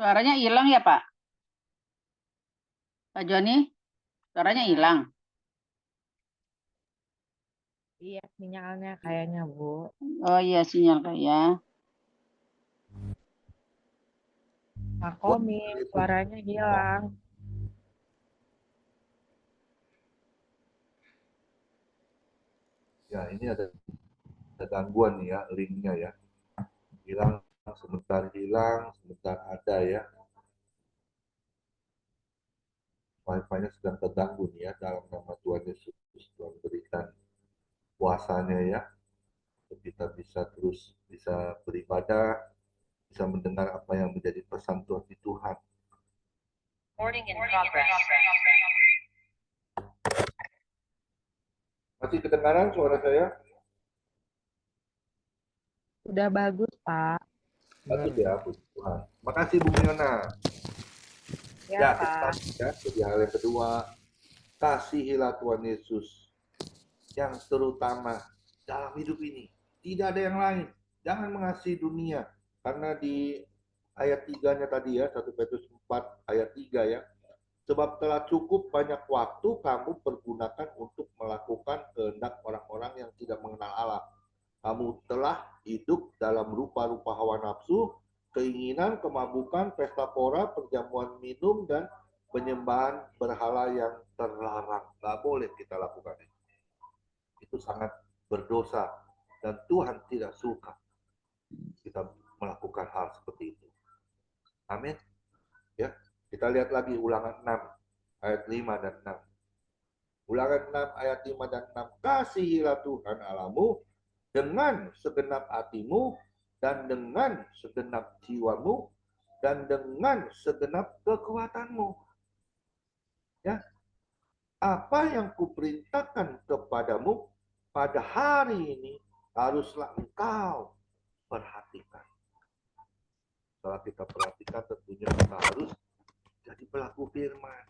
Suaranya hilang ya, Pak? Pak Joni, suaranya hilang. Iya, sinyalnya kayaknya, Bu. Oh iya, sinyal ya. Pak Komi, suaranya hilang. Ya, ini ada gangguan nih ya, linknya ya. Hilang, sebentar ada ya. Wi-Fi-nya sedang terganggu nih ya, dalam nama Tuhan Yesus. Tuhan berikan puasanya ya, kita bisa terus bisa beribadah, bisa mendengar apa yang menjadi pesan Tuhan di Tuhan. Masih kedengaran suara saya? Udah bagus, Pak. Bagus ya, puji Tuhan. Makasih Bu Miona. Ya, kita Pak. lanjut ya. Jadi hal yang kedua, kasihilah Tuhan Yesus yang terutama dalam hidup ini. Tidak ada yang lain. Jangan mengasihi dunia. Karena di ayat 3-nya tadi ya, 1 Petrus 4 ayat 3 ya. Sebab telah cukup banyak waktu kamu pergunakan untuk melakukan kehendak orang-orang yang tidak mengenal Allah. Kamu telah hidup dalam rupa-rupa hawa nafsu, keinginan, kemabukan, pesta pora, perjamuan minum, dan penyembahan berhala yang terlarang. Nggak boleh kita lakukan itu. Itu sangat berdosa dan Tuhan tidak suka kita melakukan hal seperti itu. Amin. Ya, kita lihat lagi Ulangan 6 ayat 5 dan 6. Ulangan 6 ayat 5 dan 6. Kasihilah Tuhan Allahmu dengan segenap hatimu dan dengan segenap jiwamu dan dengan segenap kekuatanmu. Ya, apa yang kuperintahkan kepadamu pada hari ini haruslah engkau perhatikan. Setelah kita perhatikan, tentunya kita harus jadi pelaku firman.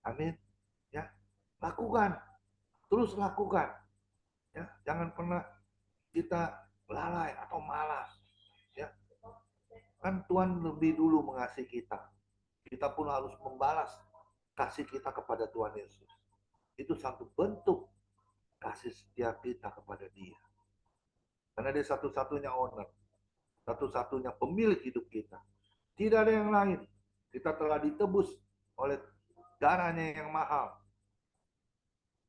Amin. Ya, lakukan, terus lakukan. Ya, jangan pernah kita lalai atau malas. Ya, kan Tuhan lebih dulu mengasihi kita. Kita pun harus membalas kasih kita kepada Tuhan Yesus. Itu satu bentuk kasih setia kita kepada Dia. Karena Dia satu-satunya owner, satu-satunya pemilik hidup kita. Tidak ada yang lain. Kita telah ditebus oleh darahnya yang mahal.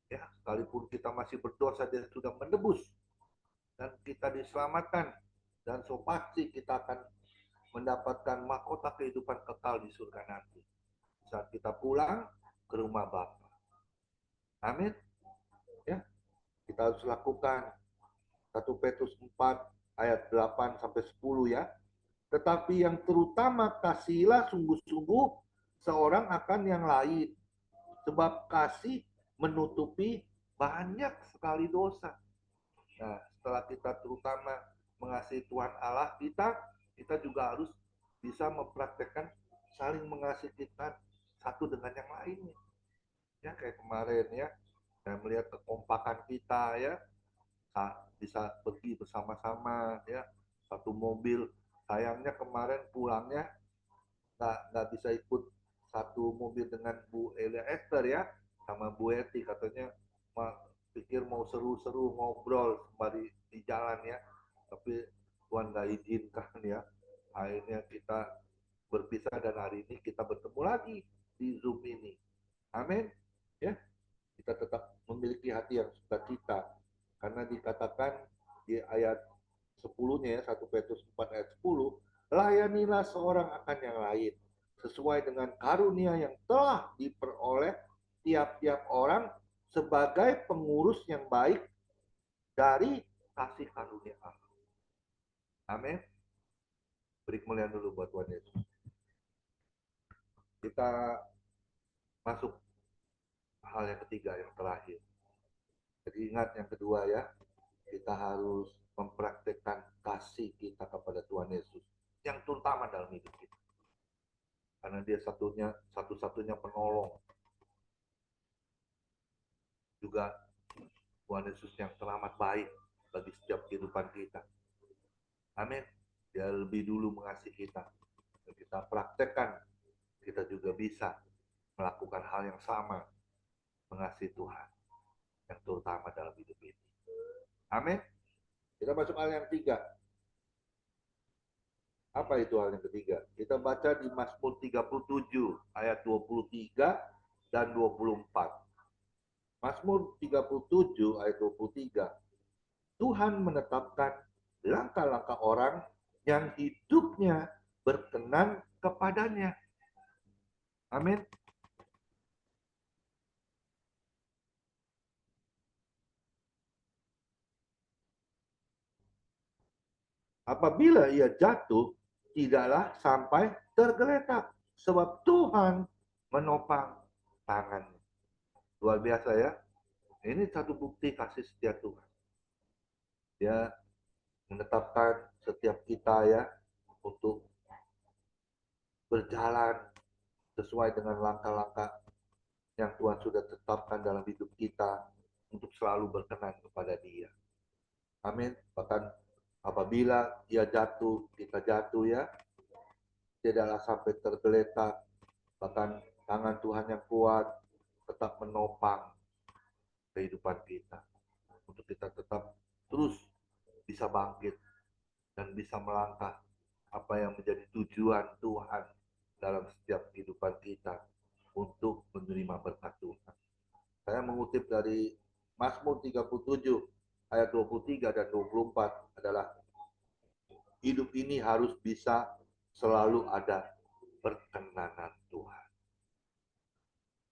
Ya, sekalipun kita masih berdosa, Dia sudah menebus dan kita diselamatkan, dan so pasti kita akan mendapatkan mahkota kehidupan kekal di surga nanti saat kita pulang ke rumah Bapa. Amin. Ya, kita harus lakukan 1 Petrus 4 ayat 8 sampai 10 ya. Tetapi yang terutama kasihilah sungguh-sungguh seorang akan yang lain, sebab kasih menutupi banyak sekali dosa. Nah, setelah kita terutama mengasihi Tuhan Allah kita, kita juga harus bisa mempraktekkan saling mengasihi kita satu dengan yang lainnya. Ya, kayak kemarin ya, saya melihat kekompakan kita ya, bisa pergi bersama-sama ya, satu mobil. Sayangnya kemarin pulangnya nggak bisa ikut satu mobil dengan Bu Elia Esther ya, sama Bu Eti, katanya pikir mau seru-seru ngobrol sembari di jalan ya, tapi Tuhan nggak izinkan ya. Akhirnya kita berpisah dan hari ini kita bertemu lagi di Zoom ini. Amin. Ya, kita tetap memiliki hati yang sukacita karena dikatakan di ayat 10-nya ya, 1 Petrus 4 ayat 10, layanilah seorang akan yang lain sesuai dengan karunia yang telah diperoleh tiap-tiap orang sebagai pengurus yang baik dari kasih karunia Allah. Amin. Beri kemuliaan dulu buat Tuhan Yesus. Kita masuk hal yang ketiga, yang terakhir. Jadi ingat yang kedua ya, kita harus mempraktekkan kasih kita kepada Tuhan Yesus yang terutama dalam hidup kita. Karena Dia satu-satunya penolong. Juga Tuhan Yesus yang teramat baik bagi setiap kehidupan kita. Amin. Dia lebih dulu mengasihi kita. Dan kita praktekkan, kita juga bisa melakukan hal yang sama, mengasihi Tuhan yang terutama dalam hidup ini. Amin. Kita masuk hal yang ketiga. Apa itu hal yang ketiga? Kita baca di Mazmur 37 ayat 23 dan 24. Mazmur 37 ayat 23. Tuhan menetapkan langkah-langkah orang yang hidupnya berkenan kepadanya. Amin. Apabila ia jatuh, tidaklah sampai tergeletak, sebab Tuhan menopang tangannya. Luar biasa ya. Ini satu bukti kasih setia Tuhan. Dia menetapkan setiap kita ya untuk berjalan sesuai dengan langkah-langkah yang Tuhan sudah tetapkan dalam hidup kita untuk selalu berkenan kepada Dia. Amin. Bahkan apabila ia jatuh, kita jatuh ya, tidaklah sampai tergeletak. Bahkan tangan Tuhan yang kuat tetap menopang kehidupan kita. Untuk kita tetap terus bisa bangkit dan bisa melangkah apa yang menjadi tujuan Tuhan dalam setiap kehidupan kita untuk menerima berkat Tuhan. Saya mengutip dari Mazmur 37 ayat 23 dan 24 adalah hidup ini harus bisa selalu ada perkenanan Tuhan.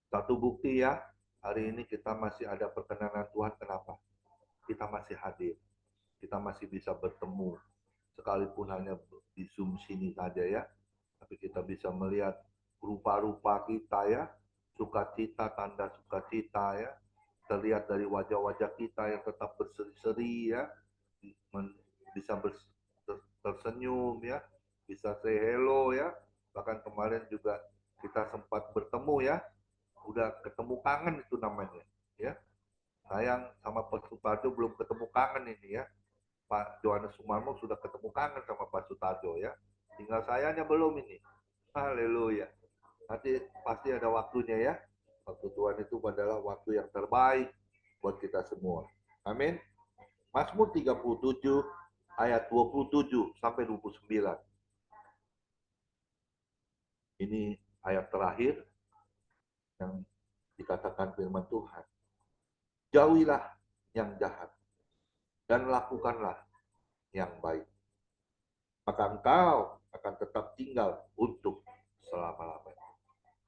Satu bukti ya, hari ini kita masih ada perkenanan Tuhan. Kenapa? Kita masih hadir. Kita masih bisa bertemu. Sekalipun hanya di Zoom sini saja ya. Tapi kita bisa melihat rupa-rupa kita ya. Sukacita, tanda sukacita ya. Terlihat dari wajah-wajah kita yang tetap berseri-seri ya. Bisa tersenyum ya. Bisa say hello ya. Bahkan kemarin juga kita sempat bertemu ya. Udah ketemu kangen itu namanya ya. Sayang sama Pak Sutarjo belum ketemu kangen ini ya. Pak Johannes Sumarmo sudah ketemu kangen sama Pak Sutarjo ya. Tinggal sayanya belum ini. Haleluya. Nanti pasti ada waktunya ya. Waktu Tuhan itu adalah waktu yang terbaik buat kita semua. Amin. Mazmur 37 ayat 27 sampai 29. Ini ayat terakhir yang dikatakan firman Tuhan. Jauhilah yang jahat dan lakukanlah yang baik. Maka engkau akan tetap tinggal untuk selama-lamanya.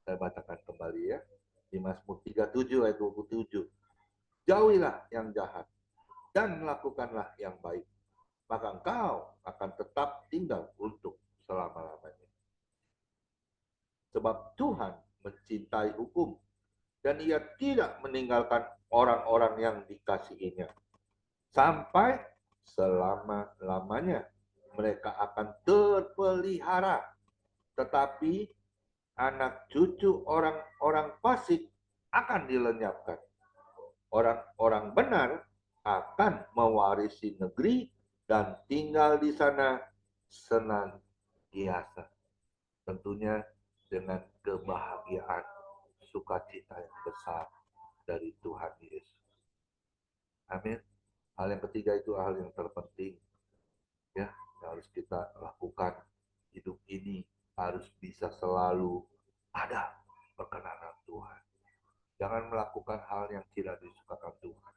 Saya bacakan kembali ya. Di Mazmur 37 ayat 27. Jauhilah yang jahat dan lakukanlah yang baik. Maka engkau akan tetap tinggal untuk selama-lamanya. Sebab Tuhan mencintai hukum dan ia tidak meninggalkan orang-orang yang dikasihinya. Sampai selama-lamanya mereka akan terpelihara. Tetapi anak cucu orang-orang fasik akan dilenyapkan. Orang-orang benar akan mewarisi negeri dan tinggal di sana senantiasa. Tentunya dengan kebahagiaan, sukacita yang besar dari Tuhan Yesus. Amin. Hal yang ketiga itu hal yang terpenting ya, yang harus kita lakukan. Hidup ini harus bisa selalu ada perkenanan Tuhan. Jangan melakukan hal yang tidak disukakan Tuhan.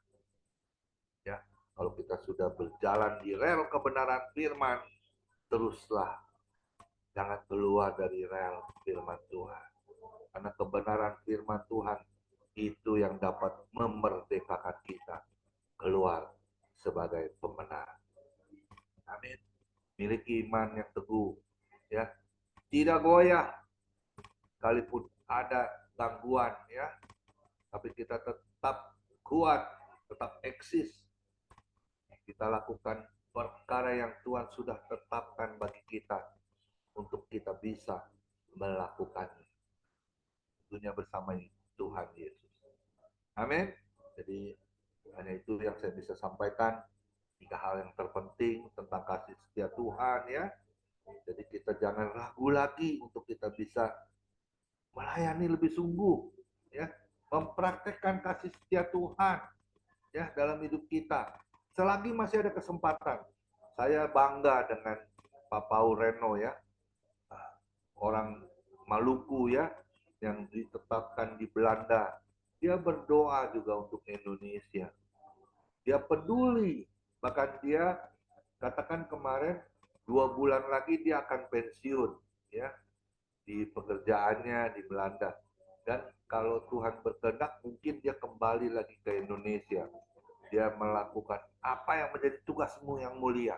Ya, kalau kita sudah berjalan di rel kebenaran firman, teruslah jangan keluar dari rel firman Tuhan. Karena kebenaran firman Tuhan itu yang dapat memerdekakan kita keluar sebagai pemenang. Amin. Miliki iman yang teguh, ya, tidak goyah, sekalipun ada gangguan, ya, tapi kita tetap kuat, tetap eksis. Kita lakukan perkara yang Tuhan sudah tetapkan bagi kita untuk kita bisa melakukannya. Tentunya bersama Tuhan Yesus. Amin. Jadi hanya itu yang saya bisa sampaikan. 3 hal yang terpenting tentang kasih setia Tuhan ya. Jadi kita jangan ragu lagi untuk kita bisa melayani lebih sungguh, ya, mempraktekkan kasih setia Tuhan, ya, dalam hidup kita. Selagi masih ada kesempatan, saya bangga dengan Pak Paul Reno, ya, orang Maluku, ya, yang ditetapkan di Belanda. Dia berdoa juga untuk Indonesia. Dia peduli, bahkan dia katakan kemarin 2 bulan lagi dia akan pensiun, ya, di pekerjaannya di Belanda. Dan kalau Tuhan berkehendak, mungkin dia kembali lagi ke Indonesia. Dia melakukan apa yang menjadi tugasmu yang mulia.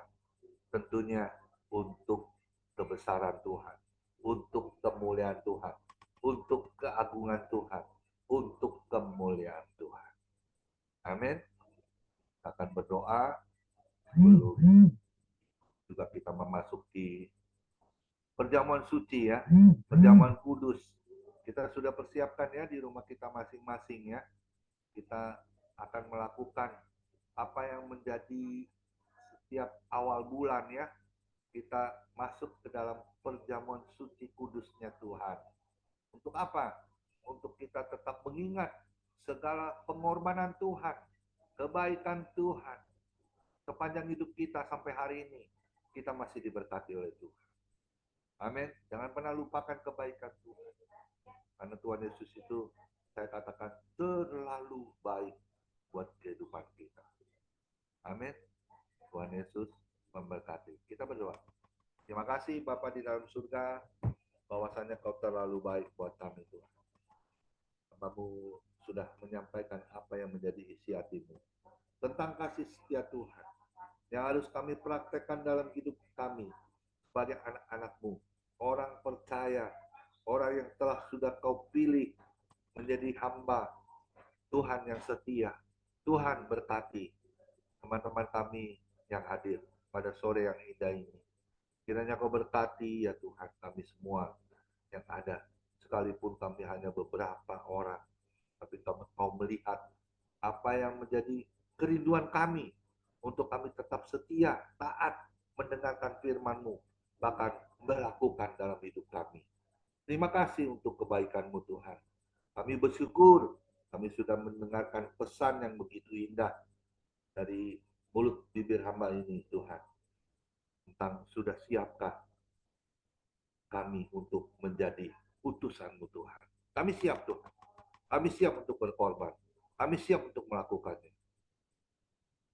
Tentunya untuk kebesaran Tuhan, untuk kemuliaan Tuhan, untuk keagungan Tuhan, untuk kemuliaan Tuhan. Amin. Akan berdoa sebelum juga kita memasuki perjamuan suci, ya, perjamuan kudus. Kita sudah persiapkan, ya, di rumah kita masing-masing, ya. Kita akan melakukan apa yang menjadi setiap awal bulan, ya. Kita masuk ke dalam perjamuan suci kudusnya Tuhan. Untuk apa? Untuk kita tetap mengingat segala pengorbanan Tuhan, kebaikan Tuhan sepanjang hidup kita sampai hari ini. Kita masih diberkati oleh Tuhan. Amin. Jangan pernah lupakan kebaikan Tuhan. Karena Tuhan Yesus itu, saya katakan, terlalu baik buat kehidupan kita. Amin. Tuhan Yesus memberkati. Kita berdoa. Terima kasih Bapa di dalam surga, bahwasanya Kau terlalu baik buat kami, Tuhan. Kamu sudah menyampaikan apa yang menjadi isi hatimu tentang kasih setia Tuhan yang harus kami praktekkan dalam hidup kami sebagai anak-anak-Mu, orang percaya, orang yang telah sudah Kau pilih menjadi hamba Tuhan yang setia. Tuhan berkati teman-teman kami yang hadir pada sore yang indah ini. Kiranya Kau berkati, ya Tuhan, kami semua yang ada. Sekalipun kami hanya beberapa orang, tapi Kau melihat apa yang menjadi kerinduan kami untuk kami tetap setia, taat, mendengarkan firman-Mu, bahkan melakukan dalam hidup kami. Terima kasih untuk kebaikan-Mu, Tuhan. Kami bersyukur kami sudah mendengarkan pesan yang begitu indah dari mulut bibir hamba ini, Tuhan. Tentang sudah siapkah kami untuk menjadi utusan-Mu, Tuhan. Kami siap, Tuhan. Kami siap untuk berkorban. Kami siap untuk melakukannya.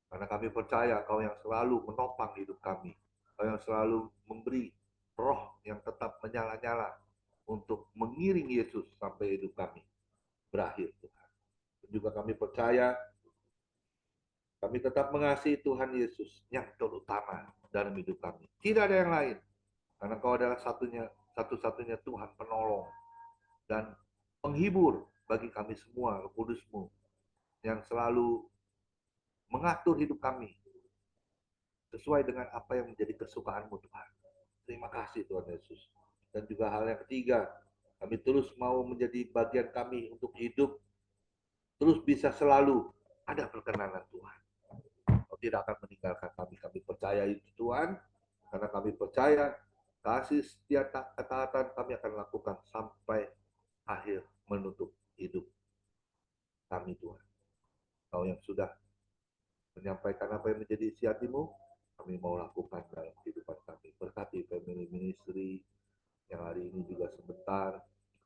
Karena kami percaya Kau yang selalu menopang hidup kami. Kau yang selalu memberi roh yang tetap menyala-nyala untuk mengiring Yesus sampai hidup kami berakhir, Tuhan. Dan juga kami percaya kami tetap mengasihi Tuhan Yesus yang terutama dalam hidup kami. Tidak ada yang lain. Karena Kau adalah satu-satunya Tuhan penolong dan penghibur bagi kami semua, Roh Kudus-Mu yang selalu mengatur hidup kami sesuai dengan apa yang menjadi kesukaan-Mu, Tuhan. Terima kasih Tuhan Yesus. Dan juga hal yang ketiga, kami terus mau menjadi bagian kami untuk hidup terus bisa selalu ada perkenanan Tuhan. Kau tidak akan meninggalkan kami. Kami percaya itu, Tuhan. Karena kami percaya kasih setia ketaatan kami akan lakukan sampai akhir menutup hidup kami, Tuhan. Kau yang sudah menyampaikan apa yang menjadi isi hatimu, kami mau lakukan dalam kehidupan kami. Berkati family ministry yang hari ini juga sebentar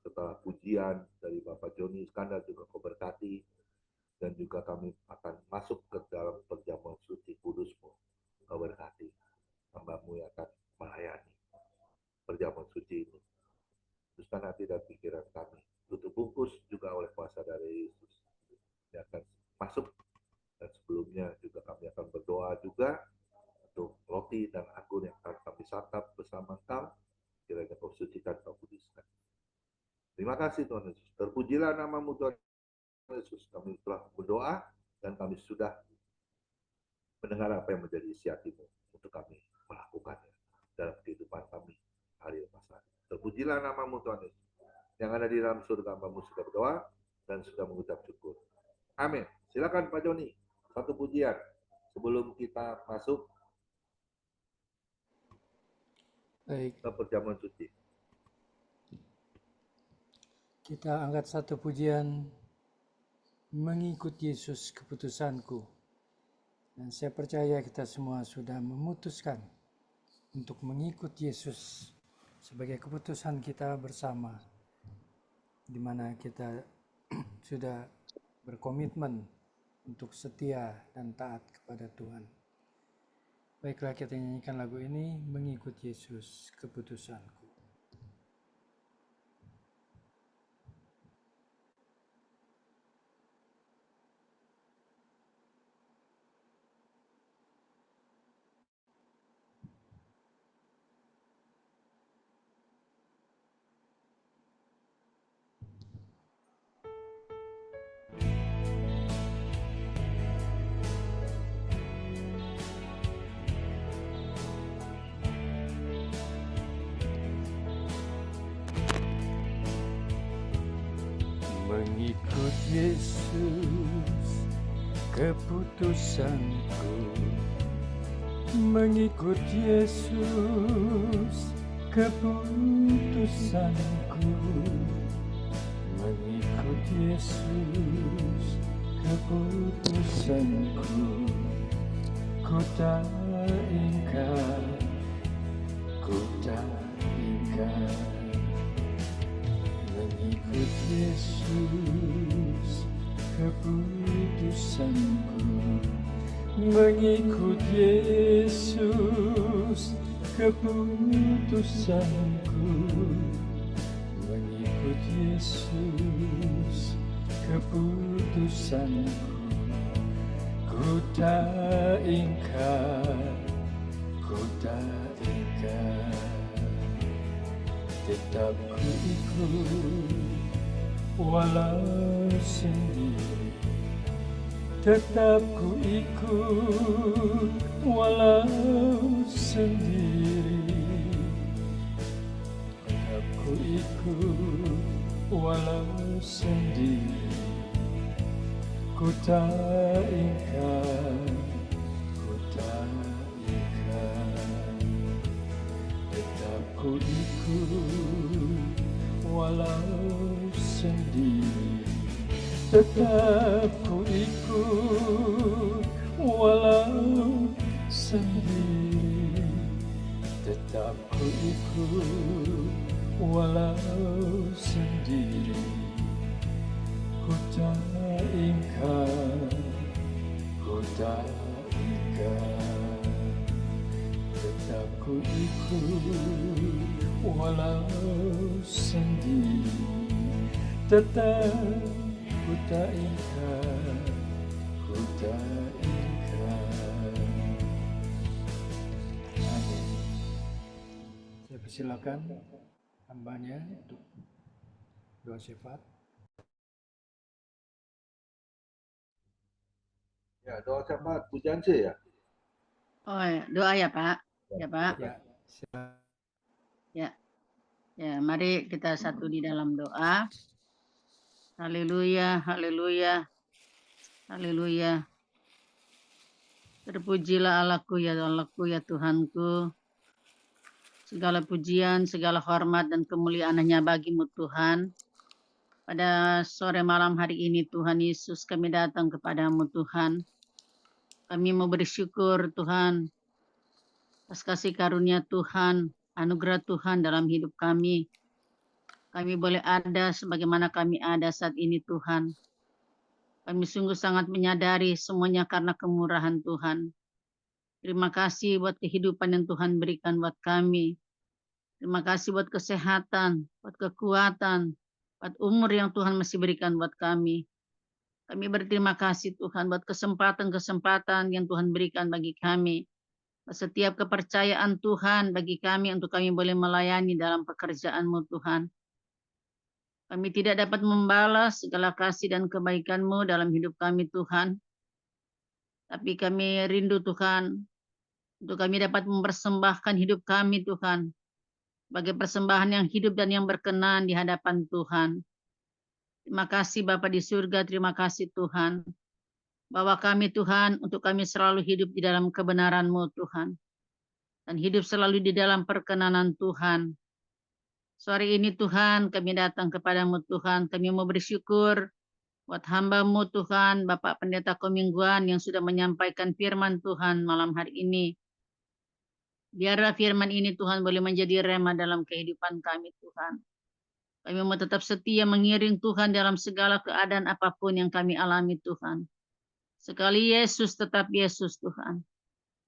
setelah pujian dari Bapak Joni Iskandar juga Kau berkati. Dan juga kami akan masuk ke dalam perjamuan suci kudus-Mu. Kau berkati hamba-Mu yang akan melayani perjamuan suci ini. Teruskan hati dan pikiran kami. Tutup bungkus juga oleh kuasa dari Yesus. Dia akan masuk. Dan sebelumnya juga kami akan berdoa juga untuk roti dan anggur yang akan kami santap bersama Engkau. Kiranya Kau sucikan, Kau kuduskan. Terima kasih Tuhan Yesus. Terpujilah nama-Mu Tuhan Yesus. Kami telah berdoa dan kami sudah mendengar apa yang menjadi isi hati-Mu untuk kami melakukannya dalam kehidupan kami hari lepas hari. Terpujilah nama-Mu Tuhan Yesus. Yang ada di dalam surga, hamba-Mu sudah berdoa dan sudah mengucap syukur. Amin. Silakan Pak Joni, satu pujian sebelum kita masuk Baik. ke perjamuan suci. Kita angkat satu pujian, mengikut Yesus keputusanku. Dan saya percaya kita semua sudah memutuskan untuk mengikut Yesus sebagai keputusan kita bersama, di mana kita sudah berkomitmen untuk setia dan taat kepada Tuhan. Baiklah, kita nyanyikan lagu ini, mengikut Yesus keputusanku. Mengikut Yesus keputusanku, mengikut Yesus keputusanku, mengikut Yesus keputusanku. Ku tak ingkar, ku tak ingkar. Mengikut Yesus keputusanku, mengikut Yesus keputusanku, mengikut Yesus keputusanku. Ku tak ingkar, ku tak ingkar. Tetap ku ikut walau sendiri, tetap ku ikut walau sendiri, tetap ku ikut walau sendiri. Ku tak ingkar, ku tak ingkar. Tetap ku ikut walau sendiri, tetap ku ikut walau sendiri, tetap ku ikut walau sendiri. Ku tak ingkar, ku tak ingkar. Tetap ku ikut walau sendiri, tetap ku tak ingkar, ku tak ingkar. Amin. Saya persilakan hambanya untuk doa syafaat. Ya, doa syafaat pujian sih ya. Oh ya, doa ya Pak. Ya Pak. Ya, silakan. Ya, mari kita satu di dalam doa. Haleluya, haleluya, haleluya. Terpujilah Allahku ya Tuhanku. Segala pujian, segala hormat dan kemuliaan hanya bagimu Tuhan. Pada sore malam hari ini Tuhan Yesus, kami datang kepadamu Tuhan. Kami mau bersyukur Tuhan atas kasih karunia Tuhan, anugerah Tuhan dalam hidup kami. Kami boleh ada sebagaimana kami ada saat ini Tuhan. Kami sungguh sangat menyadari semuanya karena kemurahan Tuhan. Terima kasih buat kehidupan yang Tuhan berikan buat kami. Terima kasih buat kesehatan, buat kekuatan, buat umur yang Tuhan masih berikan buat kami. Kami berterima kasih Tuhan buat kesempatan-kesempatan yang Tuhan berikan bagi kami. Setiap kepercayaan Tuhan bagi kami untuk kami boleh melayani dalam pekerjaan-Mu Tuhan. Kami tidak dapat membalas segala kasih dan kebaikan-Mu dalam hidup kami Tuhan. Tapi kami rindu Tuhan, untuk kami dapat mempersembahkan hidup kami Tuhan, sebagai persembahan yang hidup dan yang berkenan di hadapan Tuhan. Terima kasih Bapa di surga, terima kasih Tuhan. Bahwa kami Tuhan, untuk kami selalu hidup di dalam kebenaran-Mu Tuhan. Dan hidup selalu di dalam perkenanan Tuhan. Sore ini Tuhan kami datang kepadamu Tuhan. Kami mau bersyukur buat hamba-Mu Tuhan, Bapak Pendeta Komingguan yang sudah menyampaikan firman Tuhan malam hari ini. Biarlah firman ini Tuhan boleh menjadi rema dalam kehidupan kami Tuhan. Kami mau tetap setia mengiring Tuhan dalam segala keadaan apapun yang kami alami Tuhan. Sekali Yesus tetap Yesus Tuhan.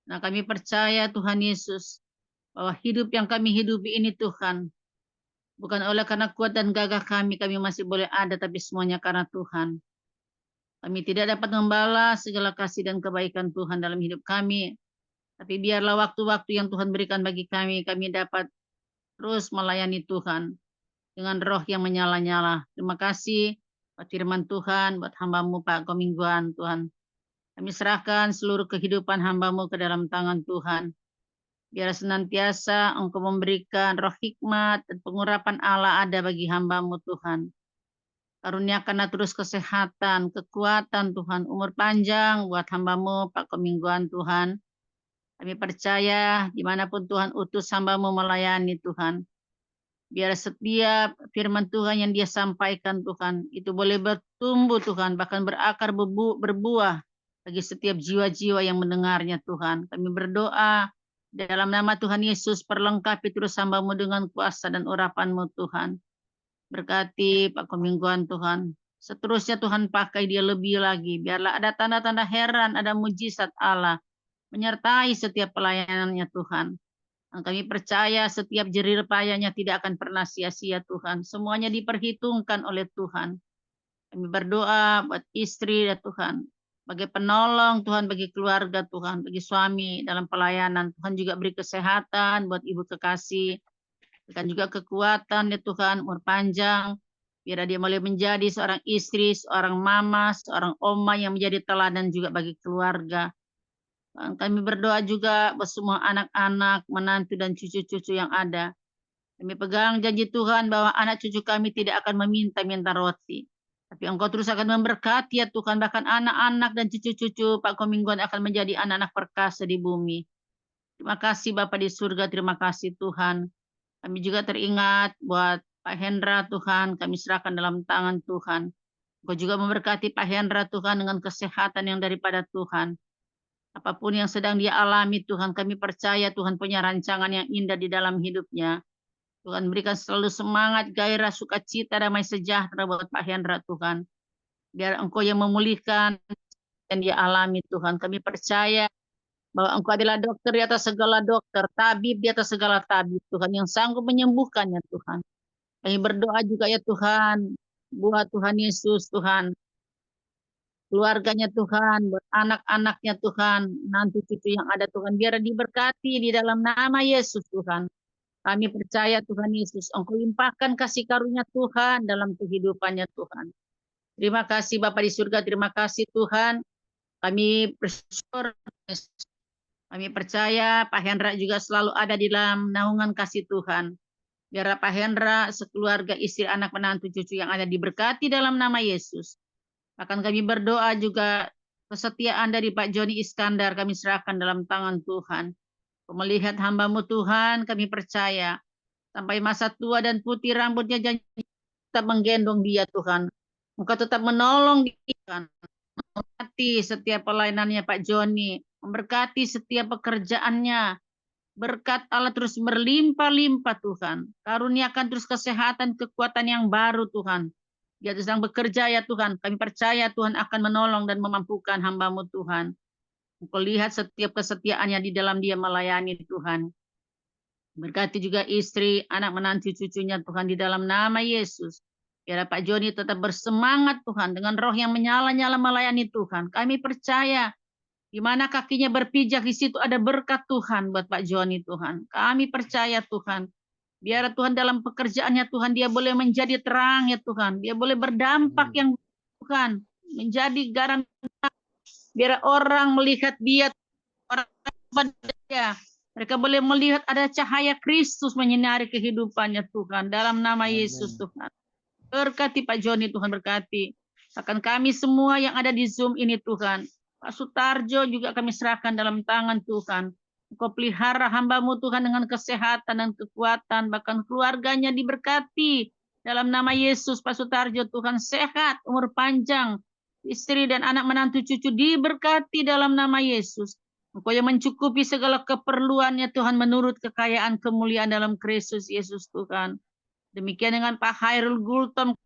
Nah kami percaya Tuhan Yesus bahwa hidup yang kami hidupi ini Tuhan, bukan oleh karena kuat dan gagah kami masih boleh ada, tapi semuanya karena Tuhan. Kami tidak dapat membalas segala kasih dan kebaikan Tuhan dalam hidup kami. Tapi biarlah waktu-waktu yang Tuhan berikan bagi kami dapat terus melayani Tuhan dengan roh yang menyala-nyala. Terima kasih buat firman Tuhan, buat hamba-Mu Pak Komingguan Tuhan. Kami serahkan seluruh kehidupan hamba-Mu ke dalam tangan Tuhan. Biar senantiasa Engkau memberikan roh hikmat dan pengurapan Allah ada bagi hamba-Mu Tuhan. Karuniakanlah terus kesehatan, kekuatan Tuhan, umur panjang buat hamba-Mu Pak Komingguan Tuhan. Kami percaya dimanapun Tuhan utus hamba-Mu melayani Tuhan. Biar setiap firman Tuhan yang dia sampaikan Tuhan, itu boleh bertumbuh Tuhan, bahkan berakar berbuah bagi setiap jiwa-jiwa yang mendengarnya Tuhan. Kami berdoa dalam nama Tuhan Yesus, perlengkapi terus hamba-Mu dengan kuasa dan urapan-Mu Tuhan. Berkati Pak Komingguan Tuhan. Seterusnya Tuhan pakai dia lebih lagi. Biarlah ada tanda-tanda heran, ada mujizat Allah menyertai setiap pelayanannya Tuhan. Dan kami percaya setiap jerih payahnya tidak akan pernah sia-sia Tuhan. Semuanya diperhitungkan oleh Tuhan. Kami berdoa buat istri ya Tuhan. Bagi penolong Tuhan, bagi keluarga Tuhan, bagi suami dalam pelayanan. Tuhan juga beri kesehatan buat ibu kekasih. Berikan juga kekuatan ya Tuhan, umur panjang. Biar dia boleh menjadi seorang istri, seorang mama, seorang oma yang menjadi teladan juga bagi keluarga. Kami berdoa juga buat semua anak-anak, menantu dan cucu-cucu yang ada. Kami pegang janji Tuhan bahwa anak cucu kami tidak akan meminta-minta roti. Tapi Engkau terus akan memberkati ya Tuhan. Bahkan anak-anak dan cucu-cucu Pak Komingguan akan menjadi anak-anak perkasa di bumi. Terima kasih Bapak di surga, terima kasih Tuhan. Kami juga teringat buat Pak Hendra Tuhan, kami serahkan dalam tangan Tuhan. Engkau juga memberkati Pak Hendra Tuhan dengan kesehatan yang daripada Tuhan. Apapun yang sedang dia alami Tuhan, kami percaya Tuhan punya rancangan yang indah di dalam hidupnya. Tuhan berikan selalu semangat, gairah, sukacita, damai sejahtera buat Pak Hendra Tuhan. Biar Engkau yang memulihkan yang dia alami Tuhan. Kami percaya bahwa Engkau adalah dokter di atas segala dokter, tabib di atas segala tabib Tuhan, yang sanggup menyembuhkannya Tuhan. Kami berdoa juga ya Tuhan, buat Tuhan Yesus Tuhan, keluarganya Tuhan, buat anak-anaknya Tuhan, nanti cucu yang ada Tuhan, biar diberkati di dalam nama Yesus Tuhan. Kami percaya Tuhan Yesus, Engkau limpahkan kasih karunia Tuhan dalam kehidupannya Tuhan. Terima kasih Bapa di surga, terima kasih Tuhan. Kami bersyukur, kami percaya Pak Hendra juga selalu ada di dalam naungan kasih Tuhan. Biar Pak Hendra, sekeluarga, istri, anak, menantu, cucu yang ada diberkati dalam nama Yesus. Akan kami berdoa juga kesetiaan dari Pak Joni Iskandar kami serahkan dalam tangan Tuhan. Melihat hamba-Mu Tuhan, kami percaya sampai masa tua dan putih rambutnya janji tetap menggendong dia Tuhan. Engkau tetap menolong dia Tuhan. Memberkati setiap pelayanannya Pak Joni, memberkati setiap pekerjaannya. Berkat Allah terus berlimpah-limpah Tuhan. Karuniakan terus kesehatan, kekuatan yang baru Tuhan. Dia sedang bekerja ya Tuhan. Kami percaya Tuhan akan menolong dan memampukan hamba-Mu Tuhan. Engkau lihat setiap kesetiaannya di dalam dia melayani Tuhan. Berkati juga istri, anak, menantu, cucunya Tuhan di dalam nama Yesus. Biar Pak Joni tetap bersemangat Tuhan dengan roh yang menyala-nyala melayani Tuhan. Kami percaya di mana kakinya berpijak di situ ada berkat Tuhan buat Pak Joni Tuhan. Kami percaya Tuhan. Biar Tuhan dalam pekerjaannya Tuhan dia boleh menjadi terang ya Tuhan. Dia boleh berdampak yang Tuhan menjadi garam. Biar orang melihat dia, orang pada dia. Mereka boleh melihat ada cahaya Kristus menyinari kehidupannya Tuhan. Dalam nama Yesus Tuhan. Berkati Pak Joni Tuhan, berkati. Akan kami semua yang ada di Zoom ini Tuhan. Pak Sutarjo juga kami serahkan dalam tangan Tuhan. Engkau pelihara hamba-Mu Tuhan dengan kesehatan dan kekuatan, bahkan keluarganya diberkati. Dalam nama Yesus, Pak Sutarjo Tuhan sehat, umur panjang, istri dan anak menantu cucu diberkati dalam nama Yesus. Engkau yang mencukupi segala keperluannya Tuhan menurut kekayaan kemuliaan dalam Kristus Yesus Tuhan. Demikian dengan Pak Hairul Gultom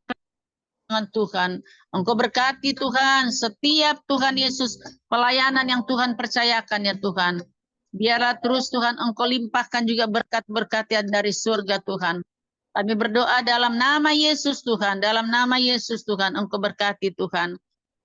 dengan Tuhan. Engkau berkati Tuhan setiap Tuhan Yesus pelayanan yang Tuhan percayakan ya Tuhan. Biarlah terus Tuhan Engkau limpahkan juga berkat-berkat dari surga Tuhan. Kami berdoa dalam nama Yesus Tuhan, dalam nama Yesus Tuhan, Engkau berkati Tuhan.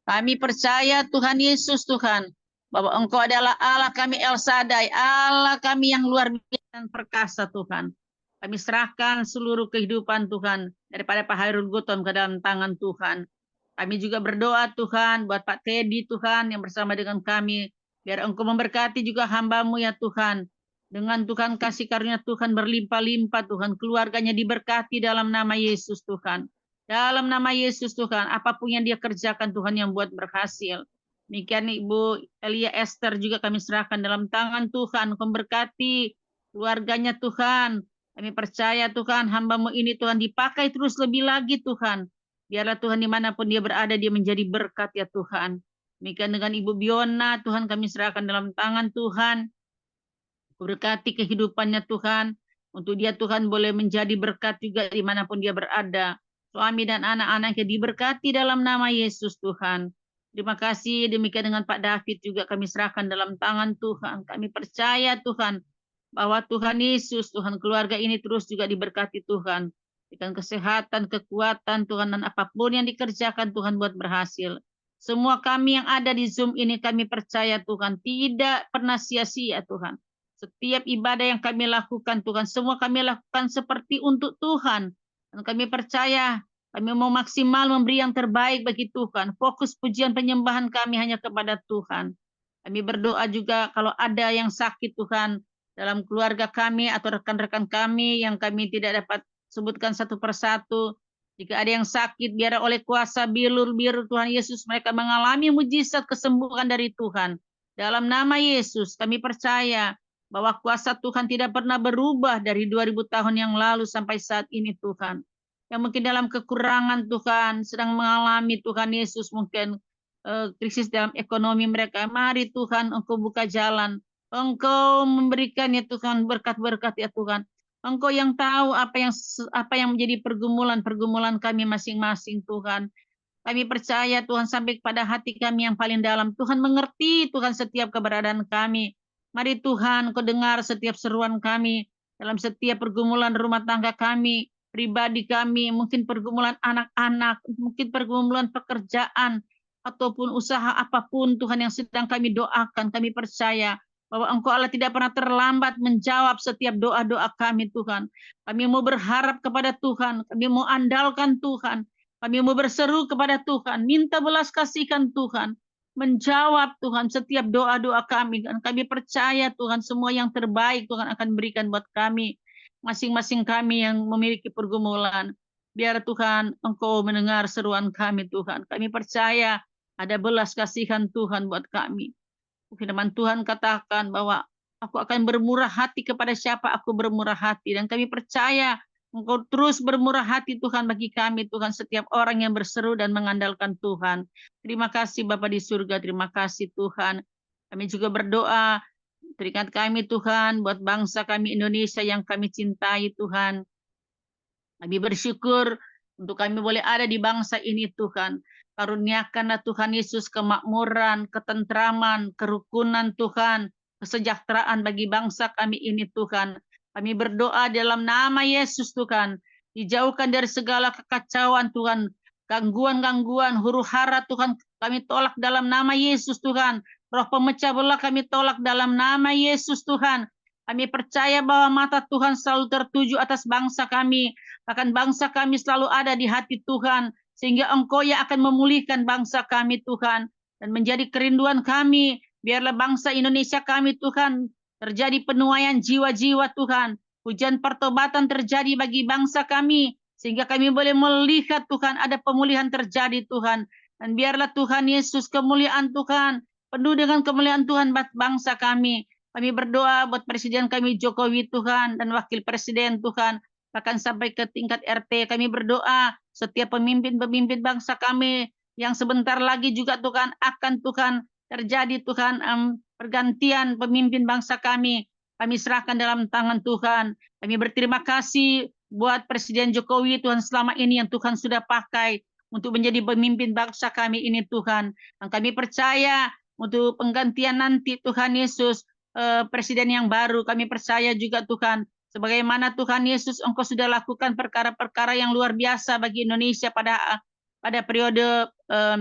Kami percaya Tuhan Yesus Tuhan, bahwa Engkau adalah Allah kami El Shaddai, Allah kami yang luar biasa dan perkasa Tuhan. Kami serahkan seluruh kehidupan Tuhan, daripada Pak Hairul Gultom ke dalam tangan Tuhan. Kami juga berdoa Tuhan, buat Pak Teddy Tuhan, yang bersama dengan kami, biar Engkau memberkati juga hamba-Mu ya Tuhan. Dengan Tuhan kasih karunia Tuhan berlimpah-limpah Tuhan. Keluarganya diberkati dalam nama Yesus Tuhan. Dalam nama Yesus Tuhan. Apapun yang dia kerjakan Tuhan yang buat berhasil. Demikian Ibu Elia Esther juga kami serahkan dalam tangan Tuhan. Memberkati keluarganya Tuhan. Kami percaya Tuhan hamba-Mu ini Tuhan dipakai terus lebih lagi Tuhan. Biarlah Tuhan dimanapun dia berada dia menjadi berkat ya Tuhan. Demikian dengan Ibu Biona Tuhan kami serahkan dalam tangan Tuhan. Berkati kehidupannya Tuhan. Untuk dia Tuhan boleh menjadi berkat juga dimanapun dia berada. Suami dan anak-anaknya diberkati dalam nama Yesus Tuhan. Terima kasih. Demikian dengan Pak David juga kami serahkan dalam tangan Tuhan. Kami percaya Tuhan bahwa Tuhan Yesus, Tuhan keluarga ini terus juga diberkati Tuhan. Dengan kesehatan, kekuatan Tuhan dan apapun yang dikerjakan Tuhan buat berhasil. Semua kami yang ada di Zoom ini kami percaya Tuhan tidak pernah sia-sia Tuhan. Setiap ibadah yang kami lakukan Tuhan, semua kami lakukan seperti untuk Tuhan. Dan kami percaya, kami mau maksimal memberi yang terbaik bagi Tuhan. Fokus pujian penyembahan kami hanya kepada Tuhan. Kami berdoa juga kalau ada yang sakit Tuhan, dalam keluarga kami atau rekan-rekan kami yang kami tidak dapat sebutkan satu persatu. Jika ada yang sakit, biar oleh kuasa biru Tuhan Yesus mereka mengalami mujizat kesembuhan dari Tuhan. Dalam nama Yesus kami percaya bahwa kuasa Tuhan tidak pernah berubah dari 2000 tahun yang lalu sampai saat ini Tuhan. Yang mungkin dalam kekurangan Tuhan, sedang mengalami Tuhan Yesus mungkin krisis dalam ekonomi mereka. Mari Tuhan Engkau buka jalan. Engkau memberikan ya Tuhan berkat-berkat ya Tuhan. Engkau yang tahu apa yang menjadi pergumulan kami masing-masing Tuhan. Kami percaya Tuhan sampai kepada hati kami yang paling dalam. Tuhan mengerti Tuhan setiap keberadaan kami. Mari Tuhan, Kau dengar setiap seruan kami, dalam setiap pergumulan rumah tangga kami, pribadi kami, mungkin pergumulan anak-anak, mungkin pergumulan pekerjaan, ataupun usaha apapun Tuhan yang sedang kami doakan. Kami percaya bahwa Engkau Allah tidak pernah terlambat menjawab setiap doa-doa kami Tuhan. Kami mau berharap kepada Tuhan, kami mau andalkan Tuhan, kami mau berseru kepada Tuhan, minta belas kasihan Tuhan. Menjawab Tuhan setiap doa-doa kami, dan kami percaya Tuhan semua yang terbaik Tuhan akan berikan buat kami, masing-masing kami yang memiliki pergumulan. Biar Tuhan Engkau mendengar seruan kami Tuhan. Kami percaya ada belas kasihan Tuhan buat kami. Firman Tuhan katakan bahwa aku akan bermurah hati kepada siapa aku bermurah hati, dan kami percaya Engkau terus bermurah hati Tuhan bagi kami Tuhan, setiap orang yang berseru dan mengandalkan Tuhan. Terima kasih Bapa di surga, terima kasih Tuhan. Kami juga berdoa, teringat kami Tuhan, buat bangsa kami Indonesia yang kami cintai Tuhan. Kami bersyukur untuk kami boleh ada di bangsa ini Tuhan. Karuniakanlah Tuhan Yesus kemakmuran, ketentraman, kerukunan Tuhan, kesejahteraan bagi bangsa kami ini Tuhan. Kami berdoa dalam nama Yesus Tuhan, dijauhkan dari segala kekacauan Tuhan, gangguan-gangguan, huru-hara Tuhan, kami tolak dalam nama Yesus Tuhan. Roh pemecah belah kami tolak dalam nama Yesus Tuhan. Kami percaya bahwa mata Tuhan selalu tertuju atas bangsa kami, bahkan bangsa kami selalu ada di hati Tuhan, sehingga Engkau yang akan memulihkan bangsa kami Tuhan, dan menjadi kerinduan kami. Biarlah bangsa Indonesia kami Tuhan, terjadi penuaian jiwa-jiwa Tuhan. Hujan pertobatan terjadi bagi bangsa kami, sehingga kami boleh melihat Tuhan ada pemulihan terjadi Tuhan. Dan biarlah Tuhan Yesus kemuliaan Tuhan, penuh dengan kemuliaan Tuhan buat bangsa kami. Kami berdoa buat Presiden kami Jokowi Tuhan dan Wakil Presiden Tuhan, bahkan sampai ke tingkat RT. Kami berdoa setiap pemimpin-pemimpin bangsa kami yang sebentar lagi juga Tuhan akan Tuhan terjadi Tuhan pergantian pemimpin bangsa kami. Kami serahkan dalam tangan Tuhan. Kami berterima kasih buat Presiden Jokowi Tuhan selama ini yang Tuhan sudah pakai untuk menjadi pemimpin bangsa kami ini Tuhan. Dan kami percaya untuk penggantian nanti Tuhan Yesus, Presiden yang baru, kami percaya juga Tuhan, sebagaimana Tuhan Yesus Engkau sudah lakukan perkara-perkara yang luar biasa bagi Indonesia pada periode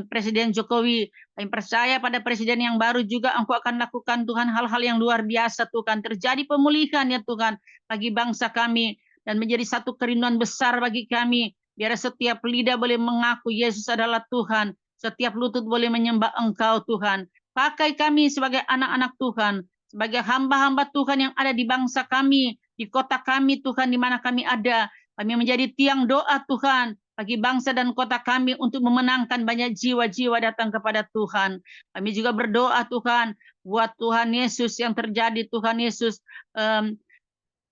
Presiden Jokowi. Kami percaya pada Presiden yang baru juga Engkau akan lakukan Tuhan hal-hal yang luar biasa Tuhan. Terjadi pemulihan ya Tuhan bagi bangsa kami dan menjadi satu kerinduan besar bagi kami. Biar setiap lidah boleh mengaku Yesus adalah Tuhan. Setiap lutut boleh menyembah Engkau Tuhan. Pakai kami sebagai anak-anak Tuhan, sebagai hamba-hamba Tuhan yang ada di bangsa kami, di kota kami Tuhan, di mana kami ada. Kami menjadi tiang doa Tuhan bagi bangsa dan kota kami untuk memenangkan banyak jiwa-jiwa datang kepada Tuhan. Kami juga berdoa Tuhan, buat Tuhan Yesus yang terjadi Tuhan Yesus,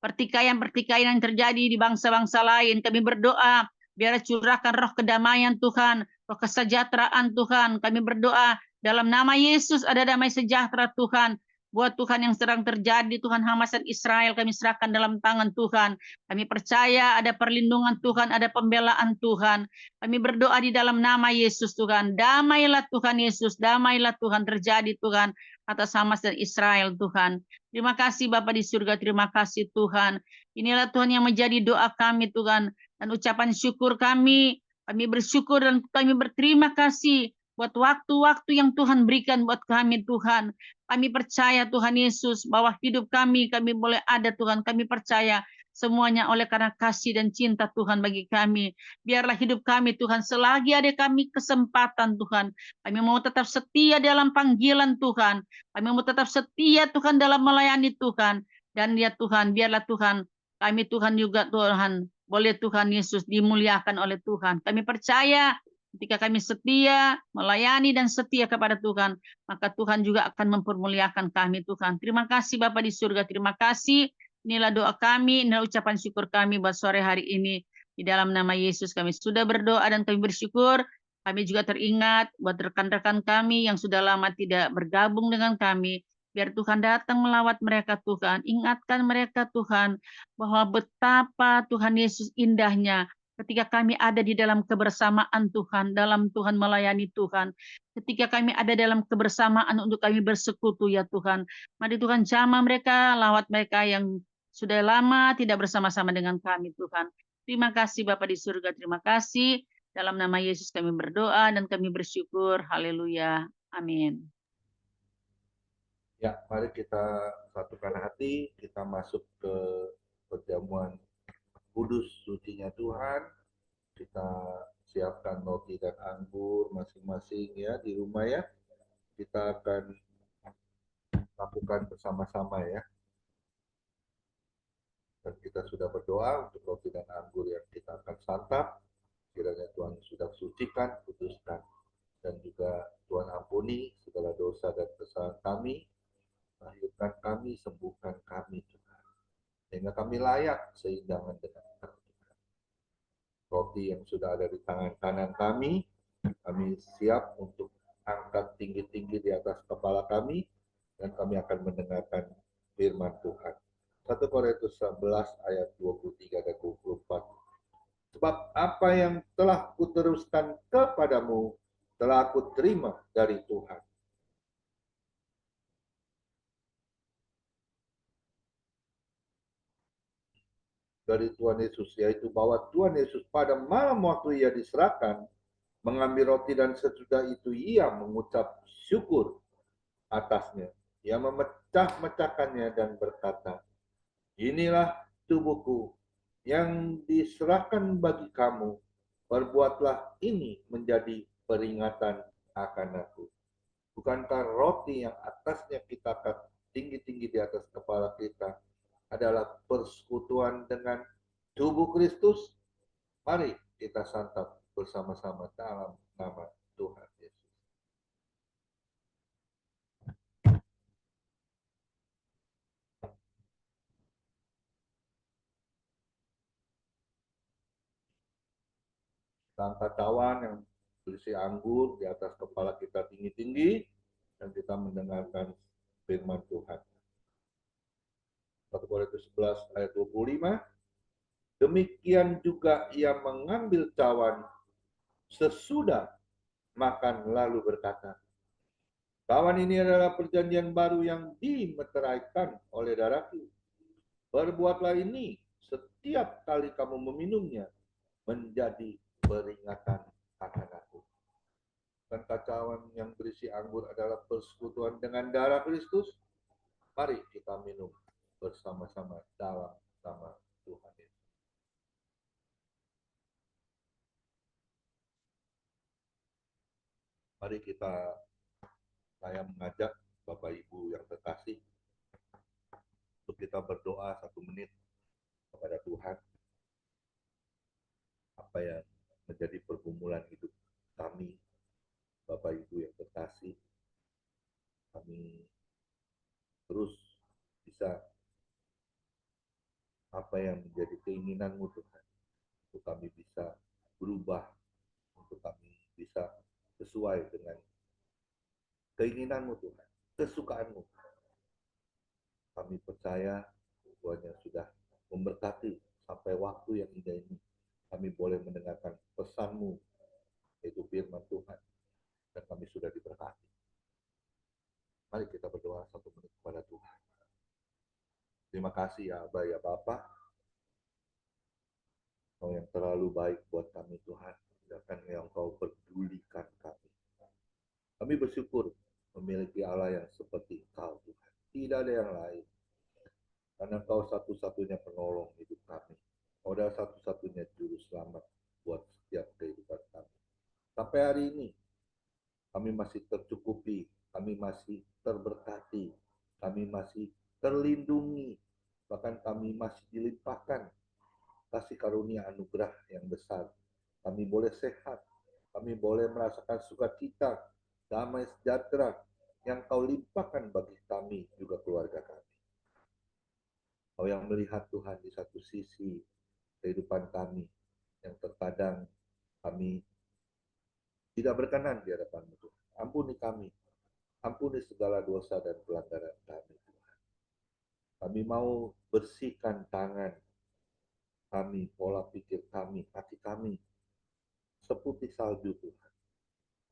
pertikaian-pertikaian yang terjadi di bangsa-bangsa lain. Kami berdoa, biar curahkan roh kedamaian Tuhan, roh kesejahteraan Tuhan. Kami berdoa dalam nama Yesus ada damai sejahtera Tuhan. Buat Tuhan yang sedang terjadi, Tuhan Hamasan Israel kami serahkan dalam tangan Tuhan. Kami percaya ada perlindungan Tuhan, ada pembelaan Tuhan. Kami berdoa di dalam nama Yesus Tuhan. Damailah Tuhan Yesus, damailah Tuhan terjadi Tuhan atas Hamas dan Israel Tuhan. Terima kasih Bapa di surga, terima kasih Tuhan. Inilah Tuhan yang menjadi doa kami Tuhan. Dan ucapan syukur kami bersyukur dan kami berterima kasih buat waktu-waktu yang Tuhan berikan buat kami Tuhan. Kami percaya Tuhan Yesus bahwa hidup kami boleh ada Tuhan. Kami percaya semuanya oleh karena kasih dan cinta Tuhan bagi kami. Biarlah hidup kami Tuhan selagi ada kami kesempatan Tuhan. Kami mau tetap setia dalam panggilan Tuhan. Kami mau tetap setia Tuhan dalam melayani Tuhan. Dan ya Tuhan, biarlah Tuhan, kami Tuhan juga Tuhan, boleh Tuhan Yesus dimuliakan oleh Tuhan. Kami percaya ketika kami setia, melayani dan setia kepada Tuhan, maka Tuhan juga akan mempermuliakan kami Tuhan. Terima kasih Bapa di surga, terima kasih. Inilah doa kami, inilah ucapan syukur kami buat sore hari ini. Di dalam nama Yesus kami sudah berdoa dan kami bersyukur. Kami juga teringat buat rekan-rekan kami yang sudah lama tidak bergabung dengan kami. Biar Tuhan datang melawat mereka Tuhan. Ingatkan mereka Tuhan bahwa betapa Tuhan Yesus indahnya ketika kami ada di dalam kebersamaan Tuhan, dalam Tuhan melayani Tuhan. Ketika kami ada dalam kebersamaan untuk kami bersekutu ya Tuhan. Mari Tuhan jamah mereka, lawat mereka yang sudah lama tidak bersama-sama dengan kami Tuhan. Terima kasih Bapa di surga, terima kasih. Dalam nama Yesus kami berdoa dan kami bersyukur. Haleluya. Amin. Ya, mari kita satukan hati, kita masuk ke perjamuan kudus sucinya Tuhan. Kita siapkan roti dan anggur masing-masing ya di rumah ya. Kita akan lakukan bersama-sama ya. Dan kita sudah berdoa untuk roti dan anggur yang kita akan santap. Kiranya Tuhan sudah sucikan, kuduskan. Dan juga Tuhan ampuni segala dosa dan kesalahan kami. Lahirkan kami, sembuhkan kami Tuhan. Sehingga kami layak seidangan dengan Tuhan. Roti yang sudah ada di tangan kanan kami siap untuk angkat tinggi-tinggi di atas kepala kami, dan kami akan mendengarkan firman Tuhan. 1 Korintus 11 ayat 23 dan 24. Sebab apa yang telah kuteruskan kepadamu, telah aku terima dari Tuhan. Dari Tuhan Yesus, yaitu bahwa Tuhan Yesus pada malam waktu ia diserahkan, mengambil roti dan sesudah itu ia mengucap syukur atasnya. Ia memecah-mecahkannya dan berkata, inilah tubuhku yang diserahkan bagi kamu. Perbuatlah ini menjadi peringatan akan aku. Bukankah roti yang atasnya kita angkat tinggi-tinggi di atas kepala kita adalah persekutuan dengan tubuh Kristus? Mari kita santap bersama-sama dalam nama Tuhan Yesus. Kita angkat cawan yang berisi anggur di atas kepala kita tinggi-tinggi, dan kita mendengarkan firman Tuhan. 1 Korintus 11 ayat 25. Demikian juga ia mengambil cawan sesudah makan lalu berkata, cawan ini adalah perjanjian baru yang dimeteraikan oleh darahku. Berbuatlah ini setiap kali kamu meminumnya menjadi peringatan akan aku. Dan cawan yang berisi anggur adalah persekutuan dengan darah Kristus. Mari kita minum bersama-sama dalam nama Tuhan Yesus. Mari saya mengajak Bapak Ibu yang terkasih untuk kita berdoa 1 menit kepada Tuhan. Apa yang menjadi pergumulan hidup kami, Bapak Ibu yang terkasih, kami terus bisa apa yang menjadi keinginanmu Tuhan, untuk kami bisa berubah, untuk kami bisa sesuai dengan keinginanmu Tuhan, kesukaanmu. Kami percaya Tuhan yang sudah memberkati sampai waktu yang indah ini. Kami boleh mendengarkan pesan-Mu, yaitu firman Tuhan, dan kami sudah diberkati. Mari kita berdoa 1 menit kepada Tuhan. Terima kasih ya Aba, ya Bapa, Kau yang terlalu baik buat kami Tuhan, dan yang Kau pedulikan kami. Kami bersyukur memiliki Allah yang seperti Engkau Tuhan. Tidak ada yang lain. Karena Kau satu-satunya penolong hidup kami. Kau adalah satu-satunya juru selamat buat setiap kehidupan kami. Sampai hari ini, kami masih tercukupi, kami masih terberkati, kami masih terlindungi, bahkan kami masih dilimpahkan kasih karunia anugerah yang besar. Kami boleh sehat, kami boleh merasakan sukacita, damai sejahtera yang Kau limpahkan bagi kami, juga keluarga kami. Kau yang melihat Tuhan di satu sisi kehidupan kami, yang terkadang kami tidak berkenan di hadapan-Mu Tuhan. Ampuni kami, ampuni segala dosa dan pelanggaran kami Tuhan. Kami mau bersihkan tangan kami, pola pikir kami, hati kami, seputih salju Tuhan,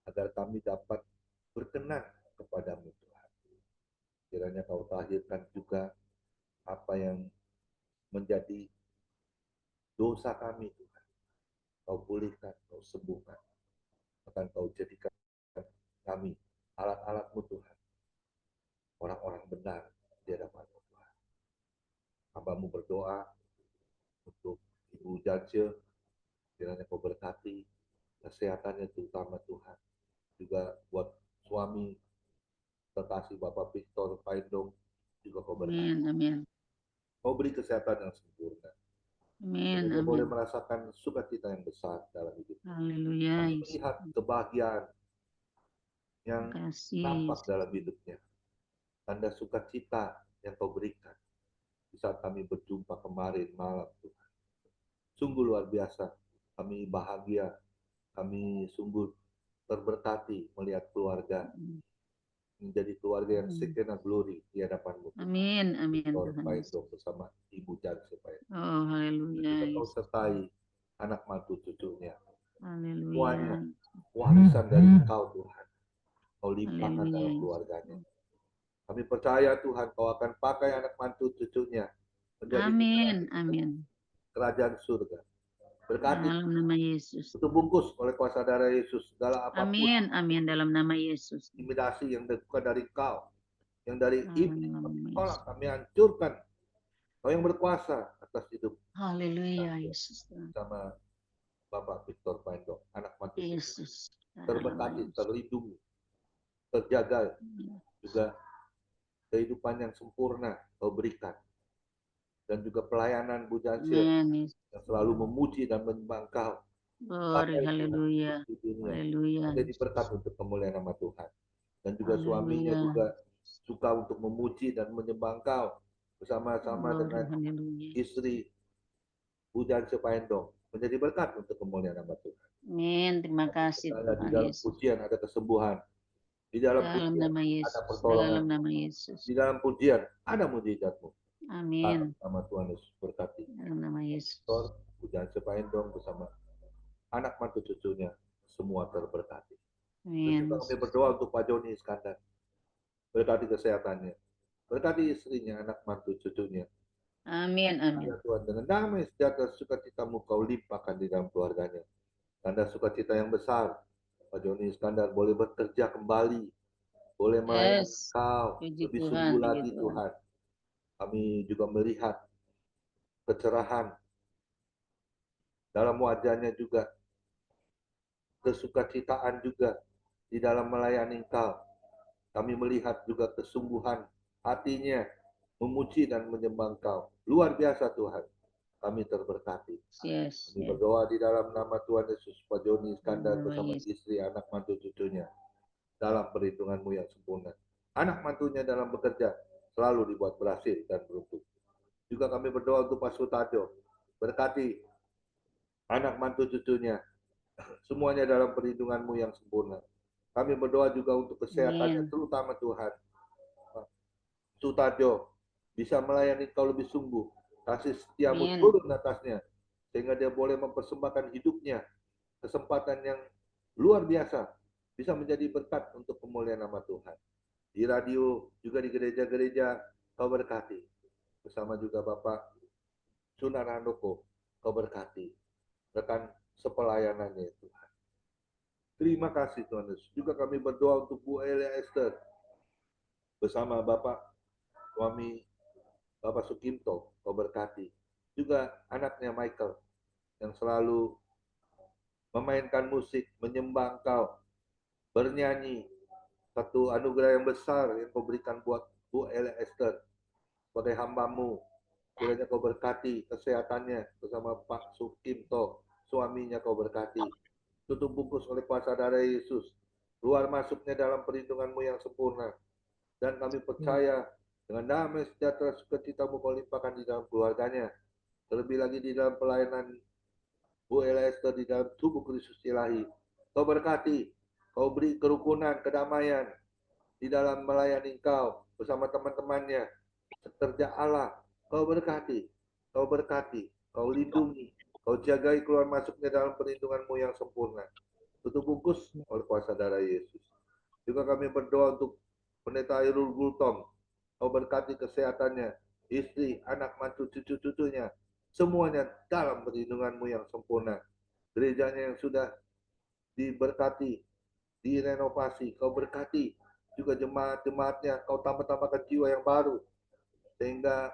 agar kami dapat berkenan kepada-Mu Tuhan. Kiranya Kau tahirkan juga apa yang menjadi dosa kami Tuhan. Kau pulihkan, Kau sembuhkan. Akan Kau jadikan kami alat-alat-Mu Tuhan. Orang-orang benar di hadapan-Mu Tuhan. Hamba-Mu berdoa untuk Ibu Jance, kiranya Kau berkati kesehatannya terutama Tuhan. Juga buat suami terkasih Bapak Victor Paindong, juga Kau berkati. Amin, amin. Kau beri kesehatan yang sempurna. Amin, Dia boleh amin. merasakan sukacita yang besar dalam hidup. Haleluya, Kami Yesus. melihat kebahagiaan yang Terima kasih, nampak Yesus. dalam hidupnya. Tanda sukacita yang Kau berikan di saat kami berjumpa kemarin malam Tuhan. Sungguh luar biasa. Kami bahagia. Kami sungguh terberkati melihat keluarga menjadi keluarga yang sekena glory di hadapan-Mu. Amin, amin, Victor Tuhan Yesus. Paindong bersama Ibu Jance Paindong. Oh, haleluya, Juga Kau Yesus. sertai anak mantu cucunya. Haleluya. Semuanya warisan dari Engkau Tuhan. Kau limpahkan Haleluya, dalam Yesus. keluarganya. Kami percaya Tuhan Kau akan pakai anak mantu cucunya menjadi Amin, amin. kerajaan surga. Berkati, Dalam nama Yesus. tutup bungkus oleh kuasa darah Yesus segala apapun Amin, amin. Dalam nama Yesus. intimidasi yang bukan dari Kau, yang dari iblis. Dalam nama Tolak Yesus. kami hancurkan. Kau yang berkuasa atas hidup Haleluya, Yesus. sama Bapak Victor Paindong, anak mantu cucu. Yesus. Dalam nama Terberkati, Yesus. terlindungi, terjaga, juga kehidupan yang sempurna Kau berikan. Dan juga pelayanan Bu Jance Amin, Yesus. yang selalu memuji dan menyembah Engkau. Glory, haleluya. Di dunia. Haleluya. Menjadi berkat untuk kemuliaan nama Tuhan. Dan juga suaminya Haleluya. juga suka untuk memuji dan menyembah Engkau bersama-sama Glory, dengan haleluya. istri Bu Jance Paindong. Menjadi berkat untuk kemuliaan nama Tuhan. Amin. Terima kasih Di Tuhan dalam Yesus. pujian ada kesembuhan. Di dalam Dalam pujian nama ada Yesus. pertolongan. Dalam nama Yesus. Di dalam pujian ada mujizatmu. Amin. Nama Tuhan Yesus berkati. Dalam nama Yesus. Pastor Pujian Sepaindong bersama anak mantu cucunya semua terberkati. Dan Amin. juga kami berdoa untuk Pak Joni Iskandar. Berkati kesehatannya. Berkati istrinya, anak mantu cucunya. Amin. Amin. Ya Tuhan, dengan damai sejahtera sukacitamu kau limpahkan di dalam keluarganya. Tanda sukacita yang besar. Pak Joni Iskandar boleh bekerja kembali. Boleh melayani Yes. kau. Puji Lebih Tuhan. sungguh Puji lagi Tuhan. Tuhan. Kami juga melihat kecerahan dalam wajahnya juga. Kesukacitaan juga di dalam melayani Engkau. Kami melihat juga kesungguhan hatinya memuji dan menyembah Engkau. Luar biasa Tuhan. Kami terberkati. Yes. Kami Yes. berdoa di dalam nama Tuhan Yesus, Pak Joni Iskandar Nama bersama Yesus. istri, anak mantu cucunya dalam perhitungan-Mu yang sempurna. Anak mantunya dalam bekerja selalu dibuat berhasil dan beruntung. Juga kami berdoa untuk Pak Sutajo. Berkati anak mantu cucunya semuanya dalam perlindungan-Mu yang sempurna. Kami berdoa juga untuk kesehatannya, Amin. terutama Tuhan. Sutajo bisa melayani Kau lebih sungguh. Kasih setiamu Amin. turun atasnya. Sehingga dia boleh mempersembahkan hidupnya. Kesempatan yang luar biasa. Bisa menjadi berkat untuk kemuliaan nama Tuhan. Di radio, juga di gereja-gereja, Kau berkati. Bersama juga Bapak Sunan Handoko, Kau berkati. Rekan sepelayanannya Tuhan. Terima kasih Tuhan Yesus. Juga kami berdoa untuk Bu Elia Esther bersama Bapak suami Bapak Sukimto, Kau berkati. Juga anaknya Michael yang selalu memainkan musik, menyembah Engkau, bernyanyi. Satu anugerah yang besar yang Kau berikan buat Bu Elia Esther sebagai hamba-Mu. Kiranya Kau berkati kesehatannya bersama Pak Sukimto, suaminya Kau berkati. Tutup bungkus oleh kuasa darah Yesus. Luar masuknya dalam perlindungan-Mu yang sempurna. Dan kami percaya dengan damai sejahtera sukacita-Mu Kau limpahkan di dalam keluarganya. Terlebih lagi di dalam pelayanan Bu Ella Esther di dalam tubuh Kristus ilahi. Kau berkati, Kau beri kerukunan, kedamaian di dalam melayani Kau bersama teman-temannya. Sekerja Allah, Kau berkati, Kau lindungi, Kau jagai keluar masuknya dalam perlindungan-Mu yang sempurna. Tutup bungkus oleh kuasa darah Yesus. Juga kami berdoa untuk Pendeta Irul Gultom. Kau berkati kesehatannya, istri, anak mantu, cucu-cucunya. Semuanya dalam perlindungan-Mu yang sempurna. Gerejanya yang sudah diberkati, direnovasi. Kau berkati juga jemaat-jemaatnya. Kau tambah-tambahkan jiwa yang baru. Sehingga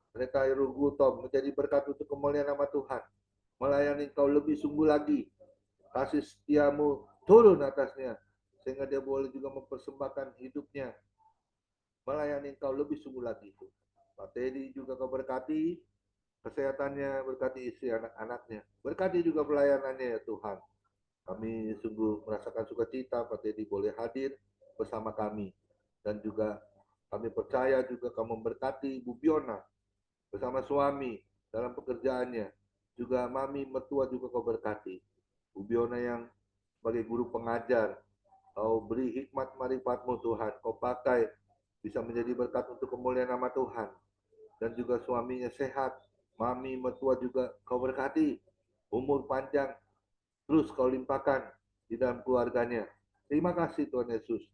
Pendeta Irul Gultom menjadi berkat untuk kemuliaan nama Tuhan. Melayani Kau lebih sungguh lagi. Kasih setiamu turun atasnya. Sehingga dia boleh juga mempersembahkan hidupnya. Melayani Kau lebih sungguh lagi. Pak Teddy juga Kau berkati. Kesehatannya, berkati istri anak-anaknya. Berkati juga pelayanannya ya Tuhan. Kami sungguh merasakan sukacita Pak Teddy boleh hadir bersama kami. Dan juga kami percaya juga Kau memberkati Ibu Biona bersama suami dalam pekerjaannya. Juga Mami mertua juga Kau berkati. Bu Biona yang sebagai guru pengajar, Kau beri hikmat marifat-Mu Tuhan. Kau pakai bisa menjadi berkat untuk kemuliaan nama Tuhan. Dan juga suaminya sehat. Mami mertua juga Kau berkati. Umur panjang terus Kau limpahkan di dalam keluarganya. Terima kasih Tuhan Yesus.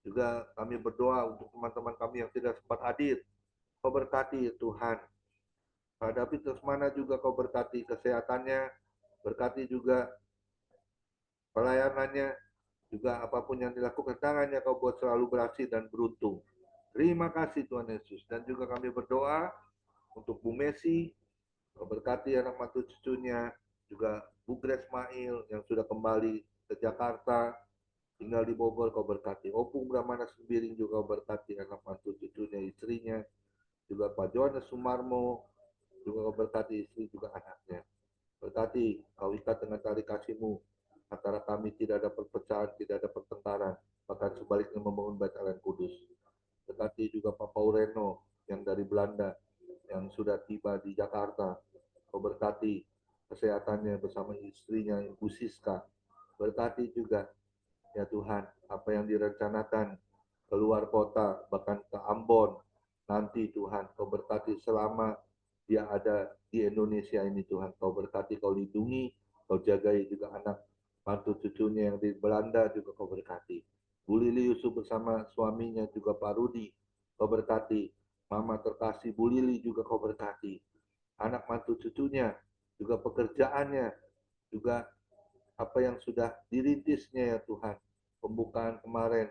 Juga kami berdoa untuk teman-teman kami yang tidak sempat hadir. Kau berkati Tuhan. David Lesmana juga Kau berkati kesehatannya, berkati juga pelayanannya, juga apapun yang dilakukan tangannya Kau buat selalu berhasil dan beruntung. Terima kasih Tuhan Yesus. Dan juga kami berdoa untuk Bu Messi, Kau berkati anak mantu cucunya, juga Bu Grace Mail yang sudah kembali ke Jakarta, tinggal di Bogor Kau berkati. Opung Brahmana Sembiring juga Kau berkati anak mantu cucunya, istrinya, juga Pak Johannes Sumarmo, juga Kau berkati istri juga anaknya. Berkati Kau ikat dengan tali kasih-Mu. Antara kami tidak ada perpecahan, tidak ada pertengkaran. Bahkan sebaliknya membangun bait Allah yang kudus. Berkati juga Pak Paureno yang dari Belanda, yang sudah tiba di Jakarta. Kau berkati kesehatannya bersama istrinya Ibu Siska. Berkati juga ya Tuhan, apa yang direncanakan keluar kota, bahkan ke Ambon, nanti Tuhan, Kau berkati selama dia ada di Indonesia ini Tuhan, Kau berkati, Kau lindungi, Kau jagai juga anak mantu cucunya yang di Belanda juga Kau berkati. Bu Lili Yusuf bersama suaminya juga Pak Rudi, Kau berkati. Mama terkasih Bu Lili juga Kau berkati. Anak mantu cucunya, juga pekerjaannya, juga apa yang sudah dirintisnya ya Tuhan. Pembukaan kemarin,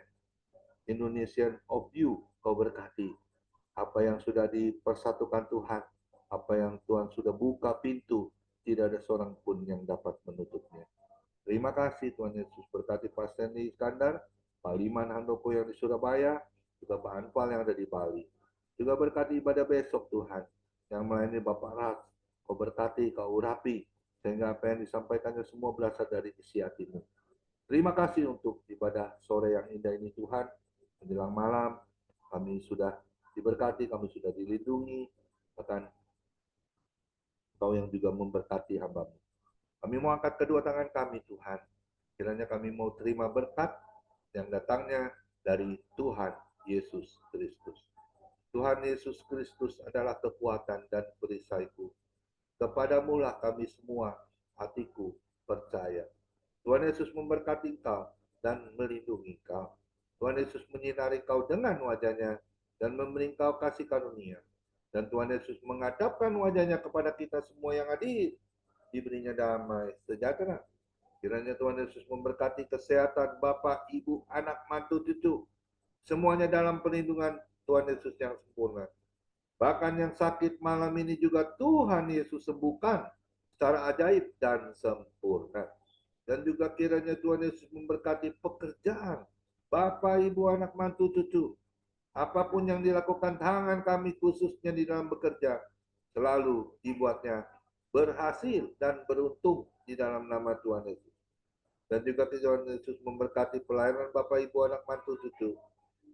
Indonesian of You, Kau berkati. Apa yang sudah dipersatukan Tuhan, apa yang Tuhan sudah buka pintu, tidak ada seorang pun yang dapat menutupnya. Terima kasih Tuhan Yesus, berkati Pak Stanley Iskandar, Pak Liman Handoko yang di Surabaya, juga Pak Anfal yang ada di Bali. Juga berkati ibadah besok Tuhan, yang melayani Bapak Ras, Kau berkati, Kau urapi, sehingga apa yang disampaikannya semua berasal dari isi hatimu. Terima kasih untuk ibadah sore yang indah ini Tuhan. Menjelang malam, kami sudah diberkati, kami sudah dilindungi, bahkan Kau yang juga memberkati hamba-Mu. Kami mau angkat kedua tangan kami Tuhan. Kiranya kami mau terima berkat yang datangnya dari Tuhan Yesus Kristus. Tuhan Yesus Kristus adalah kekuatan dan perisaiku. Kepadamu lah kami semua, hatiku percaya. Tuhan Yesus memberkati engkau dan melindungi engkau. Tuhan Yesus menyinari engkau dengan wajahnya dan memberi engkau kasih karunia. Dan Tuhan Yesus menghadapkan wajahnya kepada kita semua yang hadir. Diberinya damai sejahtera. Kiranya Tuhan Yesus memberkati kesehatan Bapak, Ibu, anak, mantu, cucu. Semuanya dalam perlindungan Tuhan Yesus yang sempurna. Bahkan yang sakit malam ini juga Tuhan Yesus sembuhkan secara ajaib dan sempurna. Dan juga kiranya Tuhan Yesus memberkati pekerjaan Bapak, Ibu, anak, mantu, cucu. Apapun yang dilakukan tangan kami khususnya di dalam bekerja, selalu dibuatnya berhasil dan beruntung di dalam nama Tuhan Yesus. Dan juga Tuhan Yesus memberkati pelayanan Bapak, Ibu, anak, mantu, cucu.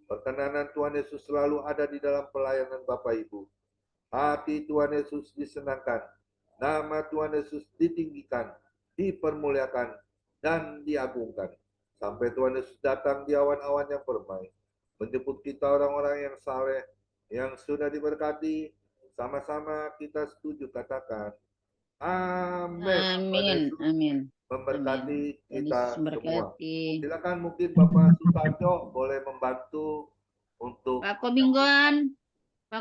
Perkenanan Tuhan Yesus selalu ada di dalam pelayanan Bapak, Ibu. Hati Tuhan Yesus disenangkan. Nama Tuhan Yesus ditinggikan, dipermuliakan, dan diagungkan. Sampai Tuhan Yesus datang di awan-awan yang permai. Menjemput kita orang-orang yang saleh, yang sudah diberkati. Sama-sama kita setuju katakan. Amin. Amin. Amin. Memberkati Amin. Tuhan kita Yesus semua. memberkati. Silakan mungkin Bapak Sutanjo boleh membantu untuk Pak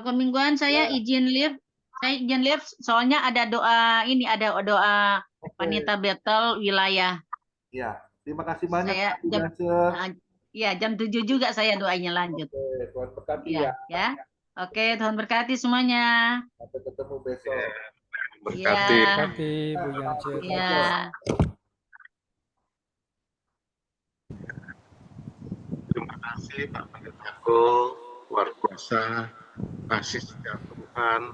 Komingguan, saya izin live. Saya izin live soalnya ada doa ini, ada doa Panita Battle wilayah. Ya, terima kasih banyak Saya Pak jam, Jansen. ya jam 7 juga saya doanya lanjut. Oke, Tuhan berkati Ya, ya. Oke, Tuhan berkati semuanya. Sampai ketemu besok. Berkati Ya. Bu Jansen. Ya. Terima kasih Pak Pendeta Ko, luar biasa kasih setiap Tuhan